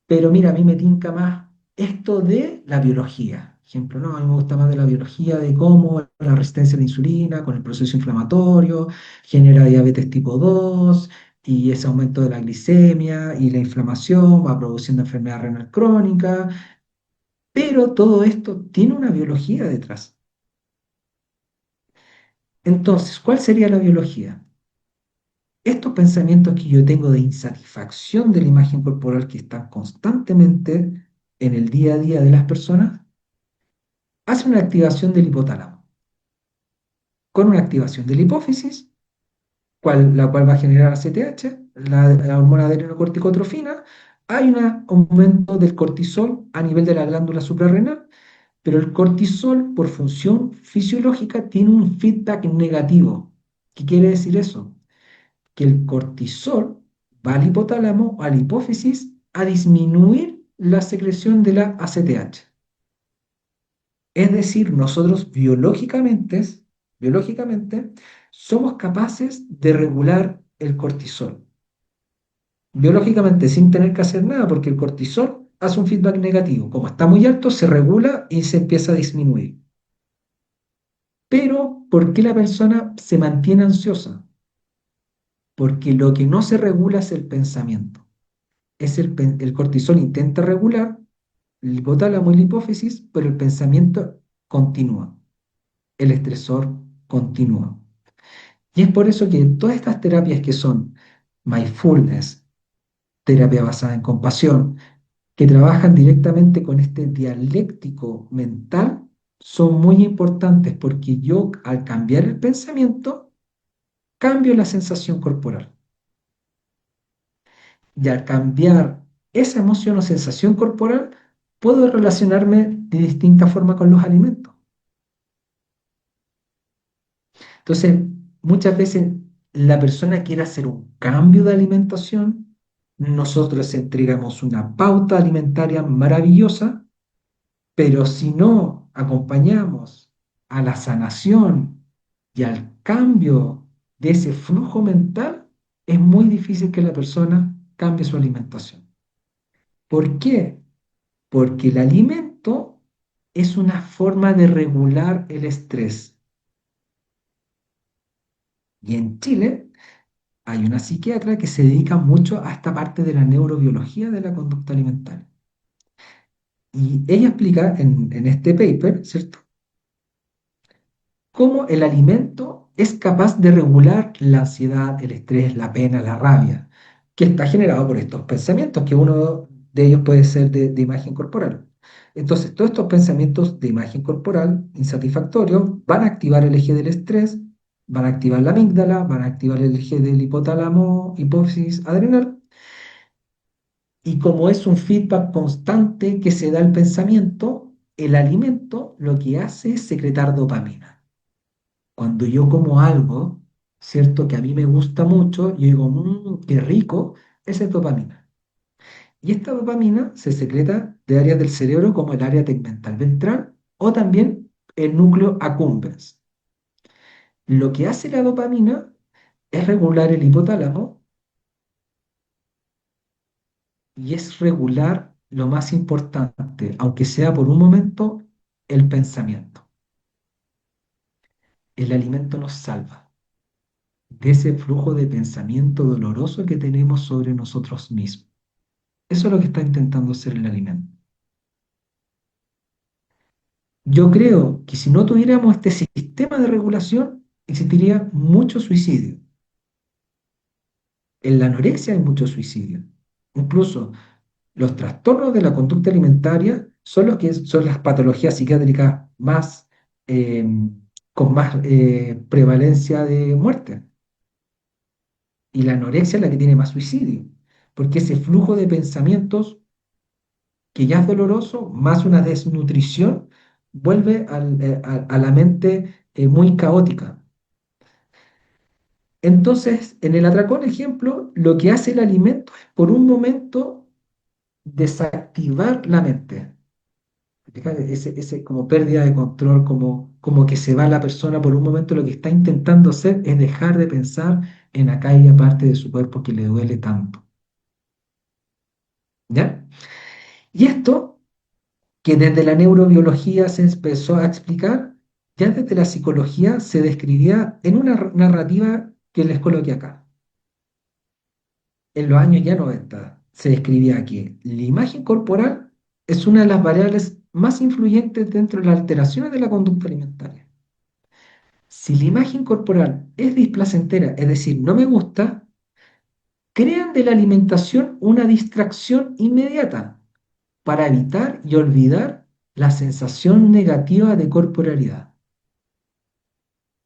pero mira, a mí me tinca más esto de la biología. Ejemplo, no, a mí me gusta más de la biología, de cómo la resistencia a la insulina con el proceso inflamatorio genera diabetes tipo 2 y ese aumento de la glicemia y la inflamación va produciendo enfermedad renal crónica, pero todo esto tiene una biología detrás. Entonces, ¿cuál sería la biología? Estos pensamientos que yo tengo de insatisfacción de la imagen corporal que están constantemente en el día a día de las personas, hacen una activación del hipotálamo, con una activación de la hipófisis, la cual va a generar ACTH, la hormona adrenocorticotrofina, hay un aumento del cortisol a nivel de la glándula suprarrenal. Pero el cortisol, por función fisiológica, tiene un feedback negativo. ¿Qué quiere decir eso? Que el cortisol va al hipotálamo, a la hipófisis, a disminuir la secreción de la ACTH. Es decir, nosotros biológicamente somos capaces de regular el cortisol. Biológicamente, sin tener que hacer nada, porque el cortisol hace un feedback negativo. Como está muy alto, se regula y se empieza a disminuir. Pero, ¿por qué la persona se mantiene ansiosa? Porque lo que no se regula es el pensamiento. El cortisol intenta regular el hipotálamo y la hipófisis, pero el pensamiento continúa, el estresor continúa. Y es por eso que todas estas terapias que son mindfulness, terapia basada en compasión, que trabajan directamente con este dialéctico mental son muy importantes porque yo al cambiar el pensamiento, cambio la sensación corporal. Y al cambiar esa emoción o sensación corporal, puedo relacionarme de distinta forma con los alimentos. Entonces, muchas veces la persona quiere hacer un cambio de alimentación, nosotros entregamos una pauta alimentaria maravillosa, pero si no acompañamos a la sanación y al cambio de ese flujo mental, es muy difícil que la persona cambie su alimentación. ¿Por qué? Porque el alimento es una forma de regular el estrés. Y en Chile hay una psiquiatra que se dedica mucho a esta parte de la neurobiología de la conducta alimentaria. Y ella explica en este paper, ¿cierto?, cómo el alimento es capaz de regular la ansiedad, el estrés, la pena, la rabia, que está generado por estos pensamientos, que uno de ellos puede ser de imagen corporal. Entonces, todos estos pensamientos de imagen corporal insatisfactorios van a activar el eje del estrés, van a activar la amígdala, van a activar el eje del hipotálamo, hipófisis adrenal, y como es un feedback constante que se da al pensamiento, el alimento lo que hace es secretar dopamina. Cuando yo como algo, ¿cierto?, que a mí me gusta mucho, yo digo, mmm, qué rico, esa es dopamina. Y esta dopamina se secreta de áreas del cerebro como el área tegmental ventral o también el núcleo accumbens. Lo que hace la dopamina es regular el hipotálamo y es regular lo más importante, aunque sea por un momento, el pensamiento. El alimento nos salva de ese flujo de pensamiento doloroso que tenemos sobre nosotros mismos. Eso es lo que está intentando hacer el alimento. Yo creo que si no tuviéramos este sistema de regulación, existiría mucho suicidio. En la anorexia hay mucho suicidio. Incluso los trastornos de la conducta alimentaria son los que son las patologías psiquiátricas más, eh, con más prevalencia de muerte. Y la anorexia es la que tiene más suicidio, porque ese flujo de pensamientos que ya es doloroso, más una desnutrición, vuelve a la mente muy caótica. Entonces, en el atracón, ejemplo, lo que hace el alimento es por un momento desactivar la mente. Fíjate, ese como pérdida de control, como que se va la persona por un momento, lo que está intentando hacer es dejar de pensar en aquella parte de su cuerpo que le duele tanto. ¿Ya? Y esto que desde la neurobiología se empezó a explicar, ya desde la psicología se describía en una narrativa que les coloqué acá. En los años ya 90 se describía que la imagen corporal es una de las variables más influyentes dentro de las alteraciones de la conducta alimentaria. Si la imagen corporal es displacentera, es decir, no me gusta, crean de la alimentación una distracción inmediata para evitar y olvidar la sensación negativa de corporalidad.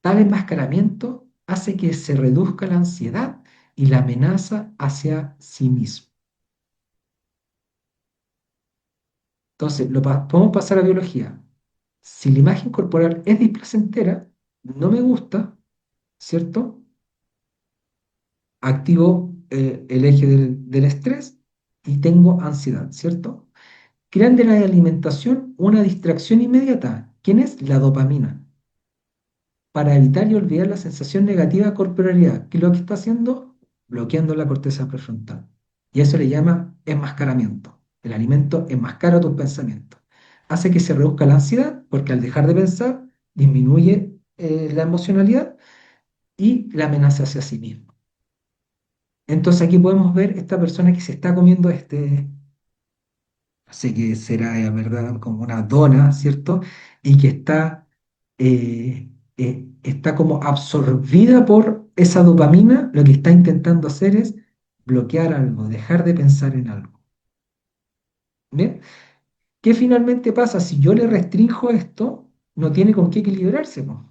Tal enmascaramiento hace que se reduzca la ansiedad y la amenaza hacia sí mismo. Entonces, podemos pasar a biología. Si la imagen corporal es displacentera, no me gusta, ¿cierto? Activo el eje del estrés y tengo ansiedad, ¿cierto? Crean de la alimentación una distracción inmediata. ¿Quién es? La dopamina. Para evitar y olvidar la sensación negativa de corporalidad, que lo que está haciendo, bloqueando la corteza prefrontal. Y eso le llama enmascaramiento. El alimento enmascara tus pensamientos. Hace que se reduzca la ansiedad, porque al dejar de pensar, disminuye la emocionalidad y la amenaza hacia sí mismo. Entonces aquí podemos ver esta persona que se está comiendo sé que será, ¿verdad?, como una dona, ¿cierto? Y que está como absorbida por esa dopamina, lo que está intentando hacer es bloquear algo, dejar de pensar en algo. ¿Bien? ¿Qué finalmente pasa? Si yo le restrinjo esto, no tiene con qué equilibrarse, po.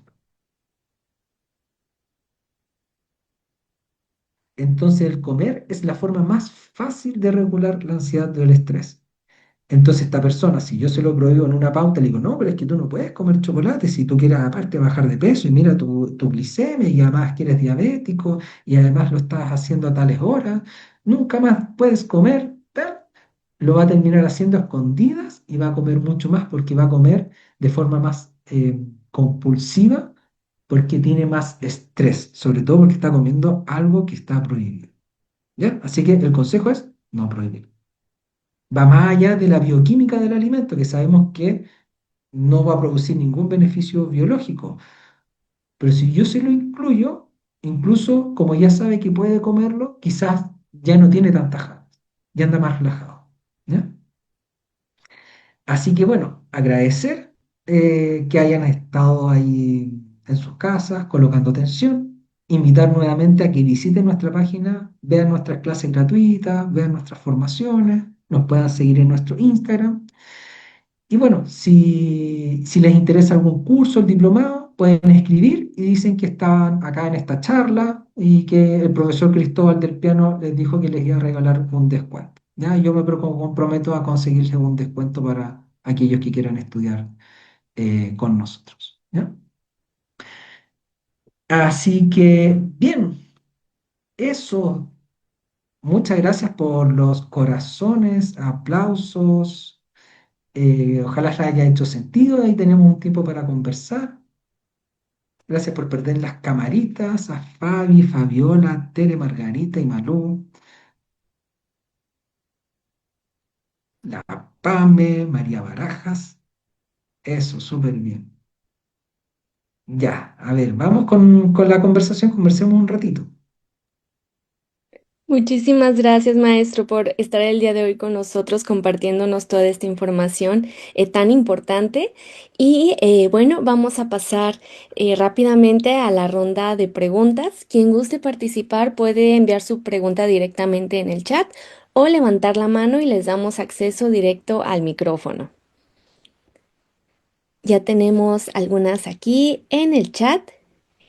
Entonces el comer es la forma más fácil de regular la ansiedad o el estrés. Entonces esta persona, si yo se lo prohíbo en una pauta, le digo, no, pero es que tú no puedes comer chocolate si tú quieres aparte bajar de peso y mira tu glicemia y además que eres diabético y además lo estás haciendo a tales horas, nunca más puedes comer, tal. Lo va a terminar haciendo a escondidas y va a comer mucho más porque va a comer de forma más compulsiva porque tiene más estrés, sobre todo porque está comiendo algo que está prohibido. ¿Ya? Así que el consejo es no prohibir. Va más allá de la bioquímica del alimento, que sabemos que no va a producir ningún beneficio biológico. Pero si yo se lo incluyo, incluso como ya sabe que puede comerlo, quizás ya no tiene tanta ganas, ya anda más relajado. ¿Ya? Así que bueno, agradecer que hayan estado ahí en sus casas colocando atención, invitar nuevamente a que visiten nuestra página, vean nuestras clases gratuitas, vean nuestras formaciones, nos puedan seguir en nuestro Instagram. Y bueno, si les interesa algún curso, el diplomado, pueden escribir y dicen que estaban acá en esta charla y que el profesor Cristóbal del Piano les dijo que les iba a regalar un descuento. ¿Ya? Yo me comprometo a conseguirles un descuento para aquellos que quieran estudiar con nosotros. ¿Ya? Así que, bien, eso. Muchas gracias por los corazones, aplausos. Ojalá les haya hecho sentido. Ahí tenemos un tiempo para conversar. Gracias por perder las camaritas a Fabi, Fabiola, Tere, Margarita y Malú, la Pame, María Barajas. Eso, súper bien. Ya, a ver, vamos con la conversación, conversemos un ratito. Muchísimas gracias, maestro, por estar el día de hoy con nosotros compartiéndonos toda esta información tan importante. Y bueno, vamos a pasar rápidamente a la ronda de preguntas. Quien guste participar puede enviar su pregunta directamente en el chat o levantar la mano y les damos acceso directo al micrófono. Ya tenemos algunas aquí en el chat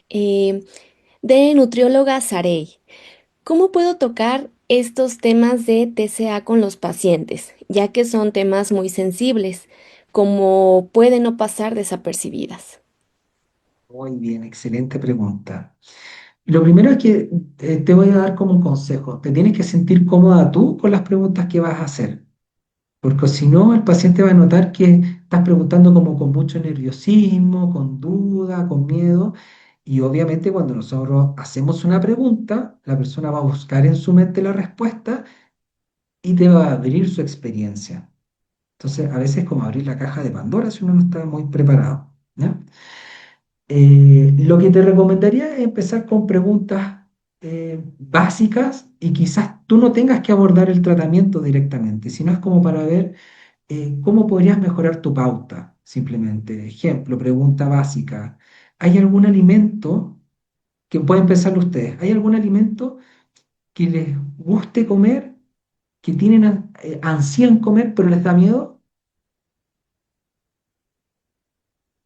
eh, de nutrióloga Sarey. ¿Cómo puedo tocar estos temas de TCA con los pacientes, ya que son temas muy sensibles, como pueden no pasar desapercibidas? Muy bien, excelente pregunta. Lo primero es que te voy a dar como un consejo. Te tienes que sentir cómoda tú con las preguntas que vas a hacer. Porque si no, el paciente va a notar que estás preguntando como con mucho nerviosismo, con duda, con miedo. Y obviamente cuando nosotros hacemos una pregunta, la persona va a buscar en su mente la respuesta y te va a abrir su experiencia. Entonces, a veces es como abrir la caja de Pandora si uno no está muy preparado. ¿Ya? Lo que te recomendaría es empezar con preguntas básicas y quizás tú no tengas que abordar el tratamiento directamente, sino es como para ver ¿cómo podrías mejorar tu pauta? Simplemente, ejemplo, pregunta básica. ¿Hay algún alimento que pueden pensarlo ustedes? ¿Hay algún alimento que les guste comer, que tienen, ansían comer, pero les da miedo?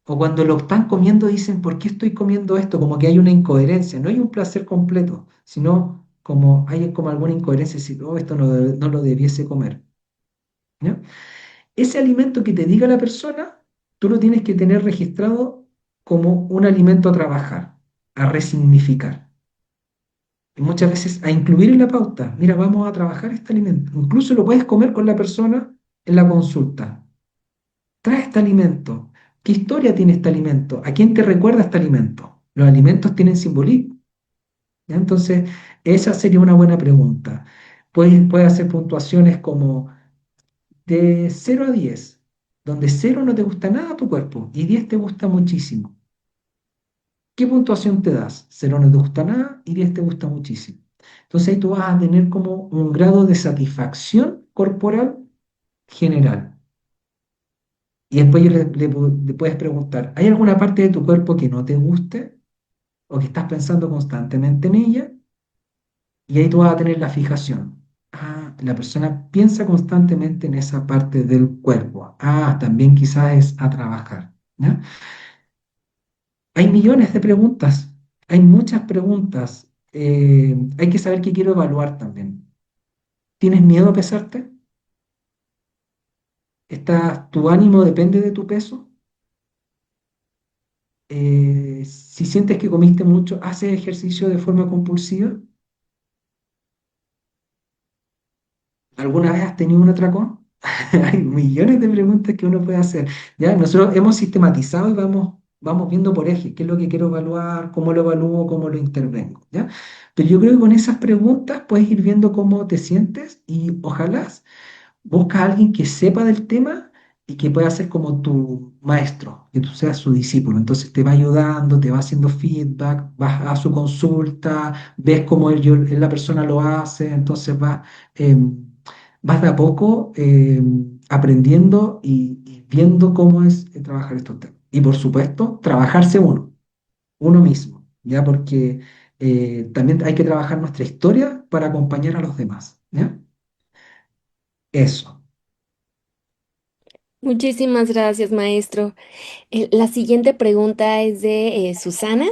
O cuando lo están comiendo dicen, ¿por qué estoy comiendo esto? Como que hay una incoherencia, no hay un placer completo, sino como hay como alguna incoherencia, decir, oh, esto no lo debiese comer. ¿Ya? Ese alimento que te diga la persona, tú lo tienes que tener registrado como un alimento a trabajar, a resignificar. Y muchas veces a incluir en la pauta. Mira, vamos a trabajar este alimento. Incluso lo puedes comer con la persona en la consulta. Trae este alimento. ¿Qué historia tiene este alimento? ¿A quién te recuerda este alimento? Los alimentos tienen simbolismo. ¿Ya? Entonces, esa sería una buena pregunta. Puedes hacer puntuaciones como de 0 a 10, donde 0 no te gusta nada a tu cuerpo y 10 te gusta muchísimo. ¿Qué puntuación te das? 0 no te gusta nada y 10 te gusta muchísimo. Entonces ahí tú vas a tener como un grado de satisfacción corporal general. Y después le puedes preguntar, ¿hay alguna parte de tu cuerpo que no te guste o que estás pensando constantemente en ella? Y ahí tú vas a tener la fijación. Ah, la persona piensa constantemente en esa parte del cuerpo. Ah, también quizás es a trabajar, ¿ya? Hay millones de preguntas, hay muchas preguntas. Hay que saber qué quiero evaluar también. ¿Tienes miedo a pesarte? ¿Tu ánimo depende de tu peso? Si sientes que comiste mucho, ¿haces ejercicio de forma compulsiva? ¿Alguna vez has tenido un atracón? Hay millones de preguntas que uno puede hacer. ¿Ya? Nosotros hemos sistematizado y vamos viendo por eje qué es lo que quiero evaluar, cómo lo evalúo, cómo lo intervengo. ¿Ya? Pero yo creo que con esas preguntas puedes ir viendo cómo te sientes y ojalá busca a alguien que sepa del tema y que pueda ser como tu maestro, que tú seas su discípulo. Entonces te va ayudando, te va haciendo feedback, vas a su consulta, ves cómo la persona lo hace, entonces vas de a poco aprendiendo y viendo cómo es trabajar estos temas. Y por supuesto, trabajarse uno mismo, ¿ya? Porque también hay que trabajar nuestra historia para acompañar a los demás, ¿ya? Eso. Muchísimas gracias, maestro. La siguiente pregunta es de Susana.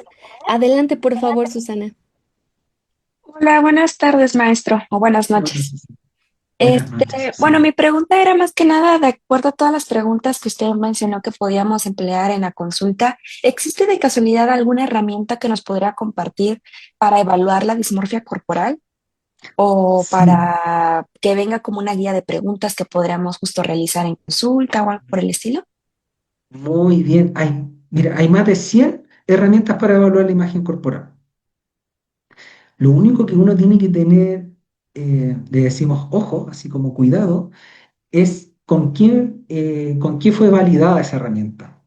Adelante, por favor, Susana. Hola, buenas tardes, maestro, o buenas Hola, noches. Susana. Buenas noches, Bueno, Susana. mi pregunta era más que nada, de acuerdo a todas las preguntas que usted mencionó que podíamos emplear en la consulta, ¿existe de casualidad alguna herramienta que nos podría compartir para evaluar la dismorfia corporal o Sí, para que venga como una guía de preguntas que podríamos justo realizar en consulta o algo por el estilo? muy bien. Mira, hay más de 100 herramientas para evaluar la imagen corporal. Lo único que uno tiene que tener, le decimos ojo, así como cuidado, es con qué fue validada esa herramienta.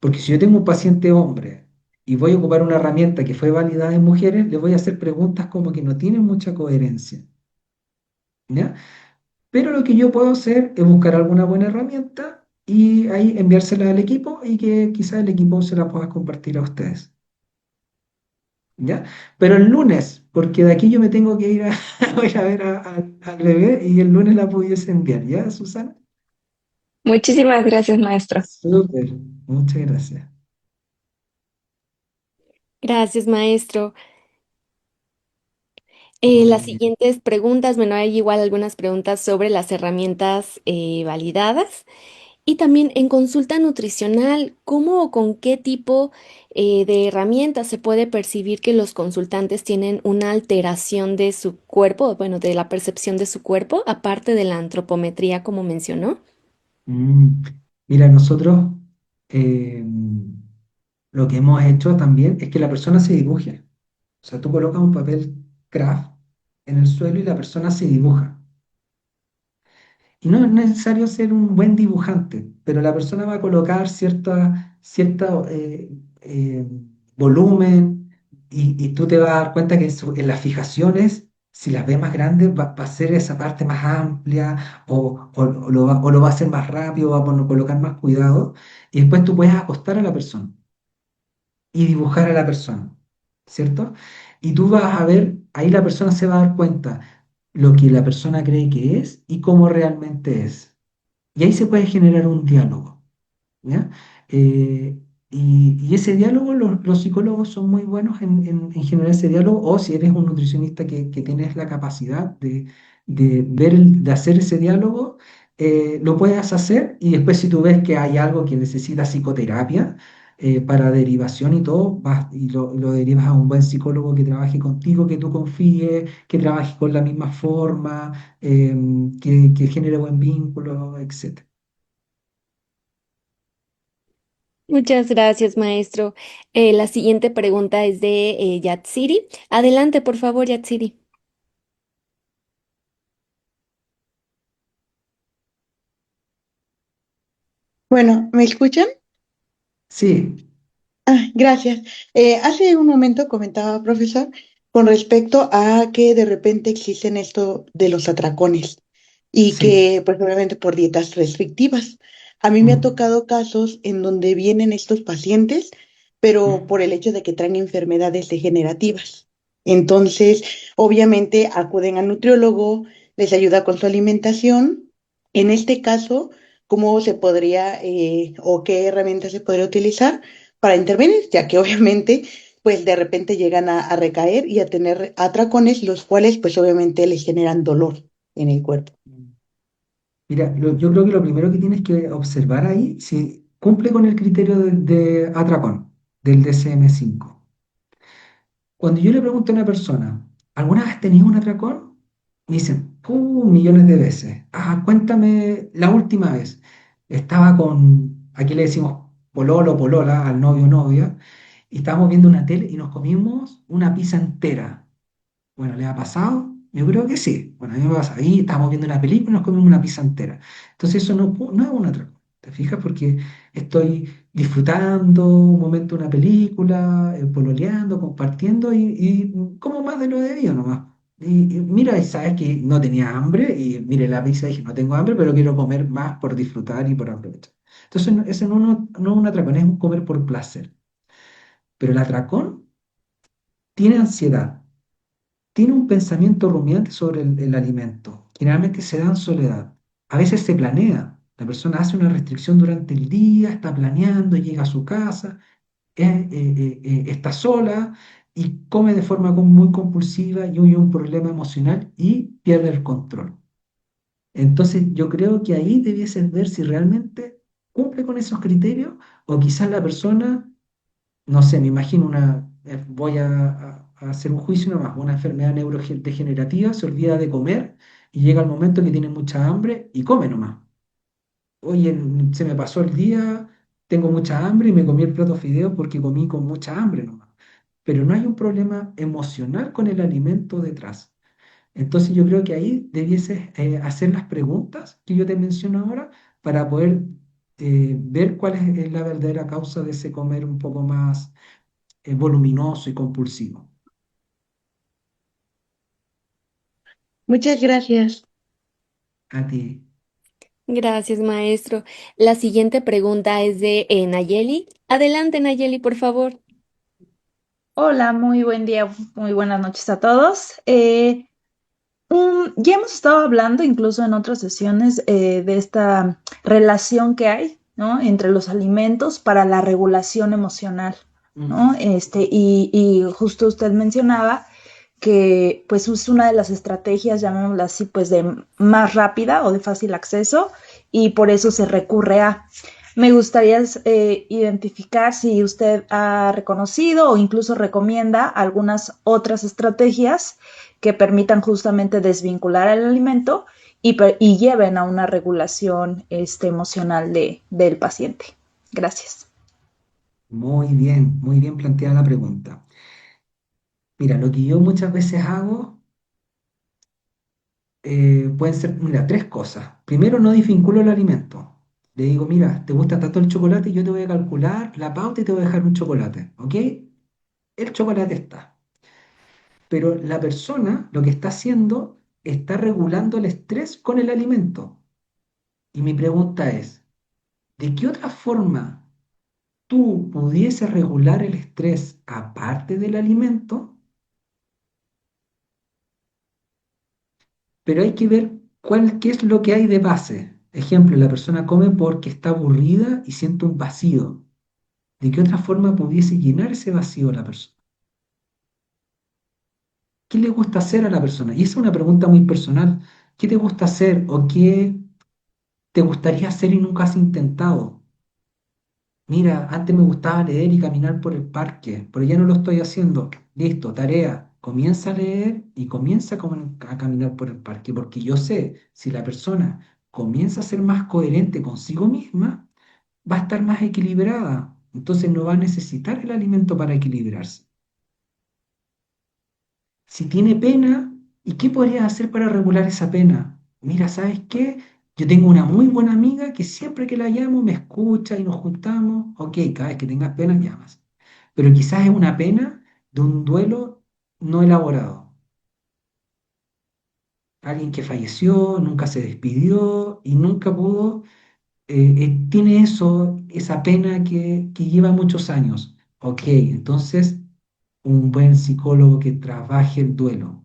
Porque si yo tengo un paciente hombre y voy a ocupar una herramienta que fue validada en mujeres, le voy a hacer preguntas como que no tienen mucha coherencia, ¿ya? Pero lo que yo puedo hacer es buscar alguna buena herramienta y ahí enviársela al equipo y que quizás el equipo se la pueda compartir a ustedes. ¿Ya? Pero el lunes, porque de aquí yo me tengo que ir a, a ir a ver al bebé y el lunes la pudiese enviar, ¿ya, Susana? Muchísimas gracias, maestro. Súper, muchas gracias. Gracias, maestro. Muy Las bien. siguientes preguntas, bueno, hay igual algunas preguntas sobre las herramientas validadas. Y también en consulta nutricional, ¿cómo o con qué tipo de herramientas se puede percibir que los consultantes tienen una alteración de su cuerpo, bueno, de la percepción de su cuerpo, aparte de la antropometría, como mencionó? Mm, Mira, nosotros eh, lo que hemos hecho también es que la persona se dibuje. O sea, tú colocas un papel craft en el suelo y la persona se dibuja. Y no es necesario ser un buen dibujante, pero la persona va a colocar cierta volumen y tú te vas a dar cuenta que en las fijaciones, si las ves más grandes, va a ser esa parte más amplia o lo va a hacer más rápido, va a colocar más cuidado y después tú puedes acostar a la persona y dibujar a la persona, ¿cierto? Y tú vas a ver, ahí la persona se va a dar cuenta lo que la persona cree que es y cómo realmente es. Y ahí se puede generar un diálogo, ¿ya? Eh, y ese diálogo, los psicólogos son muy buenos en generar ese diálogo, o si eres un nutricionista que tienes la capacidad de hacer ese diálogo, lo puedes hacer y después si tú ves que hay algo que necesita psicoterapia para derivación y todo, vas y lo derivas a un buen psicólogo que trabaje contigo, que tú confíes, que trabaje con la misma forma, que genere buen vínculo, etc. Muchas gracias, maestro. La siguiente pregunta es de Yatsiri. Adelante, por favor, Yatsiri. Bueno, ¿me escuchan? Sí, Gracias. Hace un momento comentaba, profesor, con respecto a que de repente existen esto de los atracones y sí. que, pues obviamente por dietas restrictivas. A mí me ha Mm, tocado casos en donde vienen estos pacientes, pero mm, por el hecho de que traen enfermedades degenerativas. Entonces, obviamente acuden al nutriólogo, les ayuda con su alimentación. En este caso, ¿cómo se podría o qué herramientas se podría utilizar para intervenir? Ya que obviamente, pues de repente llegan a recaer y a tener atracones, los cuales pues obviamente les generan dolor en el cuerpo. Mira, yo creo que lo primero que tienes que observar ahí si cumple con el criterio de atracón, del DSM-5. Cuando yo le pregunto a una persona, ¿alguna vez has tenido un atracón? Me dicen, millones de veces. Ah, cuéntame la última vez. Estaba con, aquí le decimos pololo, polola, al novio o novia, y estábamos viendo una tele y nos comimos una pizza entera. Bueno, ¿le ha pasado? Yo creo que sí. Bueno, a mí me pasa. Ahí estábamos viendo una película y nos comimos una pizza entera. Entonces eso no es un atracón. ¿Te fijas? Porque estoy disfrutando un momento de una película, pololeando, compartiendo y como más de lo debido nomás. Y mira, y sabes que no tenía hambre y mire la pizza y dije, no tengo hambre, pero quiero comer más por disfrutar y por aprovechar. Entonces ese no es un atracón, es un comer por placer. Pero el atracón tiene ansiedad, tiene un pensamiento rumiante sobre el alimento. Generalmente se da en soledad. A veces se planea. La persona hace una restricción durante el día, está planeando, llega a su casa, está sola y come de forma muy compulsiva y hay un problema emocional y pierde el control. Entonces yo creo que ahí debiese ver si realmente cumple con esos criterios o quizás la persona no sé, me imagino voy a hacer un juicio nomás, una enfermedad neurodegenerativa, se olvida de comer y llega el momento que tiene mucha hambre y come nomás. Oye, se me pasó el día, tengo mucha hambre y me comí el plato de fideos porque comí con mucha hambre nomás. Pero no hay un problema emocional con el alimento detrás. Entonces yo creo que ahí debieses hacer las preguntas que yo te menciono ahora para poder ver cuál es la verdadera causa de ese comer un poco más voluminoso y compulsivo. Muchas gracias. A ti. Gracias, maestro. La siguiente pregunta es de Nayeli. Adelante, Nayeli, por favor. Hola, muy buen día, muy buenas noches a todos. Ya hemos estado hablando incluso en otras sesiones de esta relación que hay, ¿no? Entre los alimentos para la regulación emocional, ¿no? Ujú. Y justo usted mencionaba que pues es una de las estrategias, llamémosla así, pues de más rápida o de fácil acceso y por eso se recurre a. Me gustaría identificar si usted ha reconocido o incluso recomienda algunas otras estrategias que permitan justamente desvincular el alimento y lleven a una regulación emocional del paciente. Gracias. Muy bien planteada la pregunta. Mira, lo que yo muchas veces hago pueden ser, mira, tres cosas. Primero, no desvinculo el alimento. Le digo, mira, ¿te gusta tanto el chocolate? Yo te voy a calcular la pauta y te voy a dejar un chocolate, ¿ok? El chocolate está. Pero la persona lo que está haciendo está regulando el estrés con el alimento. Y mi pregunta es, ¿de qué otra forma tú pudieses regular el estrés aparte del alimento? Pero hay que ver qué es lo que hay de base. Ejemplo, la persona come porque está aburrida y siente un vacío. ¿De qué otra forma pudiese llenar ese vacío la persona? ¿Qué le gusta hacer a la persona? Y esa es una pregunta muy personal. ¿Qué te gusta hacer o qué te gustaría hacer y nunca has intentado? Mira, antes me gustaba leer y caminar por el parque, pero ya no lo estoy haciendo. Listo, tarea. Comienza a leer y comienza a caminar por el parque, porque yo sé, si la persona comienza a ser más coherente consigo misma, va a estar más equilibrada. Entonces no va a necesitar el alimento para equilibrarse. Si tiene pena, ¿y qué podrías hacer para regular esa pena? Mira, ¿sabes qué? Yo tengo una muy buena amiga que siempre que la llamo me escucha y nos juntamos. Ok, cada vez que tengas pena, llamas. Pero quizás es una pena de un duelo no elaborado. Alguien que falleció, nunca se despidió y nunca pudo, tiene esa pena que lleva muchos años. Ok, entonces un buen psicólogo que trabaje el duelo.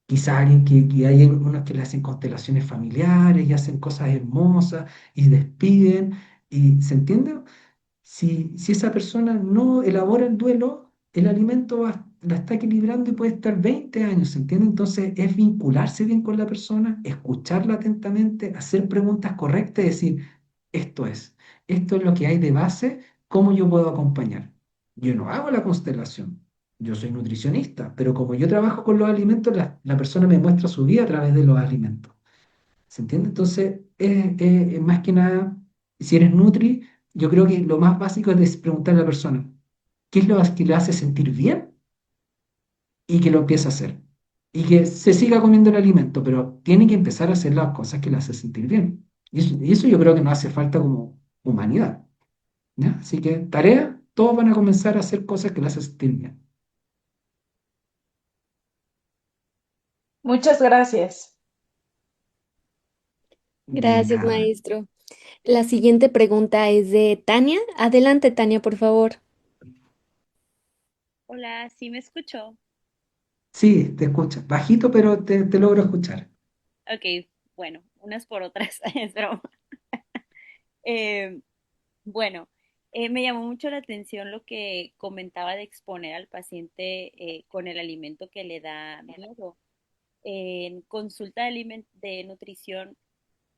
Quizá alguien que hay unos que le hacen constelaciones familiares y hacen cosas hermosas y despiden, y ¿se entiende? Si esa persona no elabora el duelo, el alimento la está equilibrando y puede estar 20 años, ¿se entiende? Entonces es vincularse bien con la persona, escucharla atentamente, hacer preguntas correctas y decir, esto es, esto es lo que hay de base, ¿cómo yo puedo acompañar? Yo no hago la constelación, yo soy nutricionista, pero como yo trabajo con los alimentos, la persona me muestra su vida a través de los alimentos. ¿Se entiende? Entonces, más que nada, si eres Nutri, yo creo que lo más básico es preguntarle a la persona, ¿qué es lo que le hace sentir bien? Y que lo empiece a hacer. Y que se siga comiendo el alimento, pero tiene que empezar a hacer las cosas que le hace sentir bien. Y eso yo creo que no hace falta como humanidad, ¿ya? Así que tarea, todos van a comenzar a hacer cosas que le hacen sentir bien. Muchas gracias. De Gracias, nada. maestro. La siguiente pregunta es de Tania. Adelante, Tania, por favor. Hola, ¿sí me escuchó? Sí, te escucho. Bajito, pero te logro escuchar. Ok, bueno, unas por otras, es broma. Eh, bueno, me llamó mucho la atención lo que comentaba de exponer al paciente con el alimento que le da miedo. En consulta de nutrición,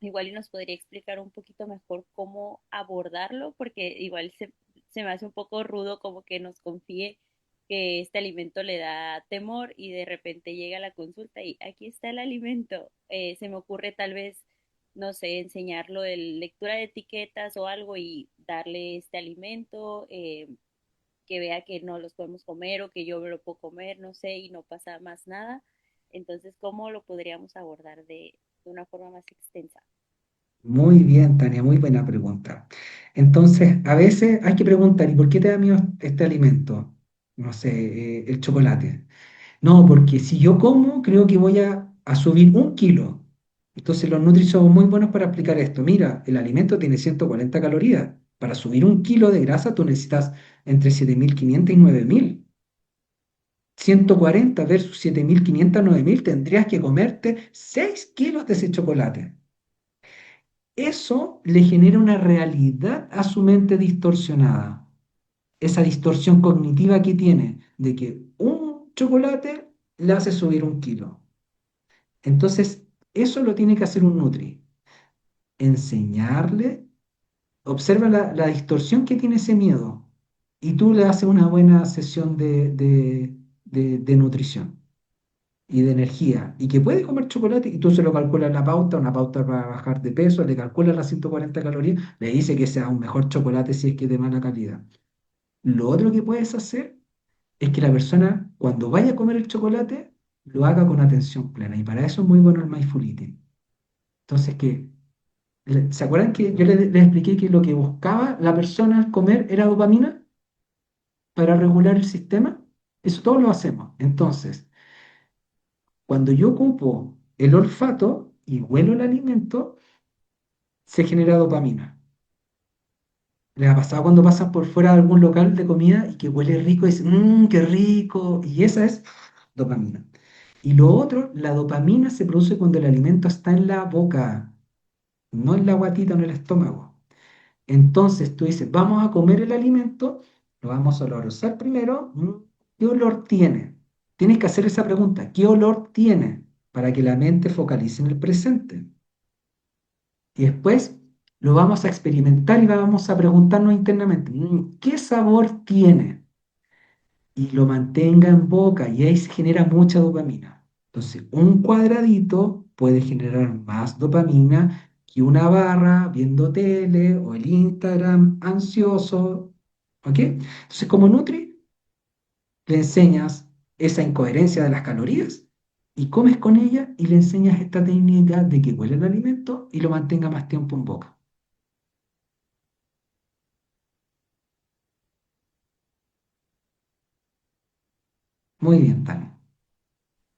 igual y nos podría explicar un poquito mejor cómo abordarlo, porque igual se me hace un poco rudo como que nos confíe que este alimento le da temor y de repente llega a la consulta y aquí está el alimento. Se me ocurre tal vez, no sé, enseñarlo de lectura de etiquetas o algo y darle este alimento, que vea que no los podemos comer o que yo me lo puedo comer, no sé, y no pasa más nada. Entonces, ¿cómo lo podríamos abordar de una forma más extensa? Muy bien, Tania, muy buena pregunta. Entonces, a veces hay que preguntar, ¿y por qué te da miedo este alimento? No sé, el chocolate. No, porque si yo como, creo que voy a subir 1 kilo. Entonces, los nutri son muy buenos para explicar esto. Mira, el alimento tiene 140 calorías. Para subir 1 kilo de grasa, tú necesitas entre 7.500 y 9.000. 140 versus 7.500 a 9.000, tendrías que comerte 6 kilos de ese chocolate. Eso le genera una realidad a su mente distorsionada. Esa distorsión cognitiva que tiene de que un chocolate le hace subir 1 kilo. Entonces, eso lo tiene que hacer un Nutri. Enseñarle, observa la distorsión que tiene ese miedo y tú le haces una buena sesión de nutrición y de energía, y que puede comer chocolate, y tú se lo calculas la pauta, una pauta para bajar de peso, le calculas las 140 calorías, le dice que sea un mejor chocolate si es que es de mala calidad. Lo otro que puedes hacer es que la persona, cuando vaya a comer el chocolate, lo haga con atención plena, y para eso es muy bueno el mindful eating. Entonces, ¿se acuerdan que yo les expliqué que lo que buscaba la persona al comer era dopamina para regular el sistema? Eso todos lo hacemos. Entonces, cuando yo ocupo el olfato y huelo el alimento, se genera dopamina. ¿Les ha pasado cuando pasan por fuera de algún local de comida y que huele rico y dicen, qué rico? Y esa es dopamina. Y lo otro, la dopamina se produce cuando el alimento está en la boca, no en la guatita o en el estómago. Entonces tú dices, vamos a comer el alimento, lo vamos a olorosar primero. ¿Qué olor tiene? Tienes que hacer esa pregunta, ¿qué olor tiene? Para que la mente focalice en el presente. Y después lo vamos a experimentar y vamos a preguntarnos internamente, ¿qué sabor tiene? Y lo mantenga en boca y ahí se genera mucha dopamina. Entonces, un cuadradito puede generar más dopamina que una barra viendo tele o el Instagram ansioso. ¿Ok? Entonces, como Nutri, le enseñas esa incoherencia de las calorías y comes con ella y le enseñas esta técnica de que huele el alimento y lo mantenga más tiempo en boca. Muy bien, Tania.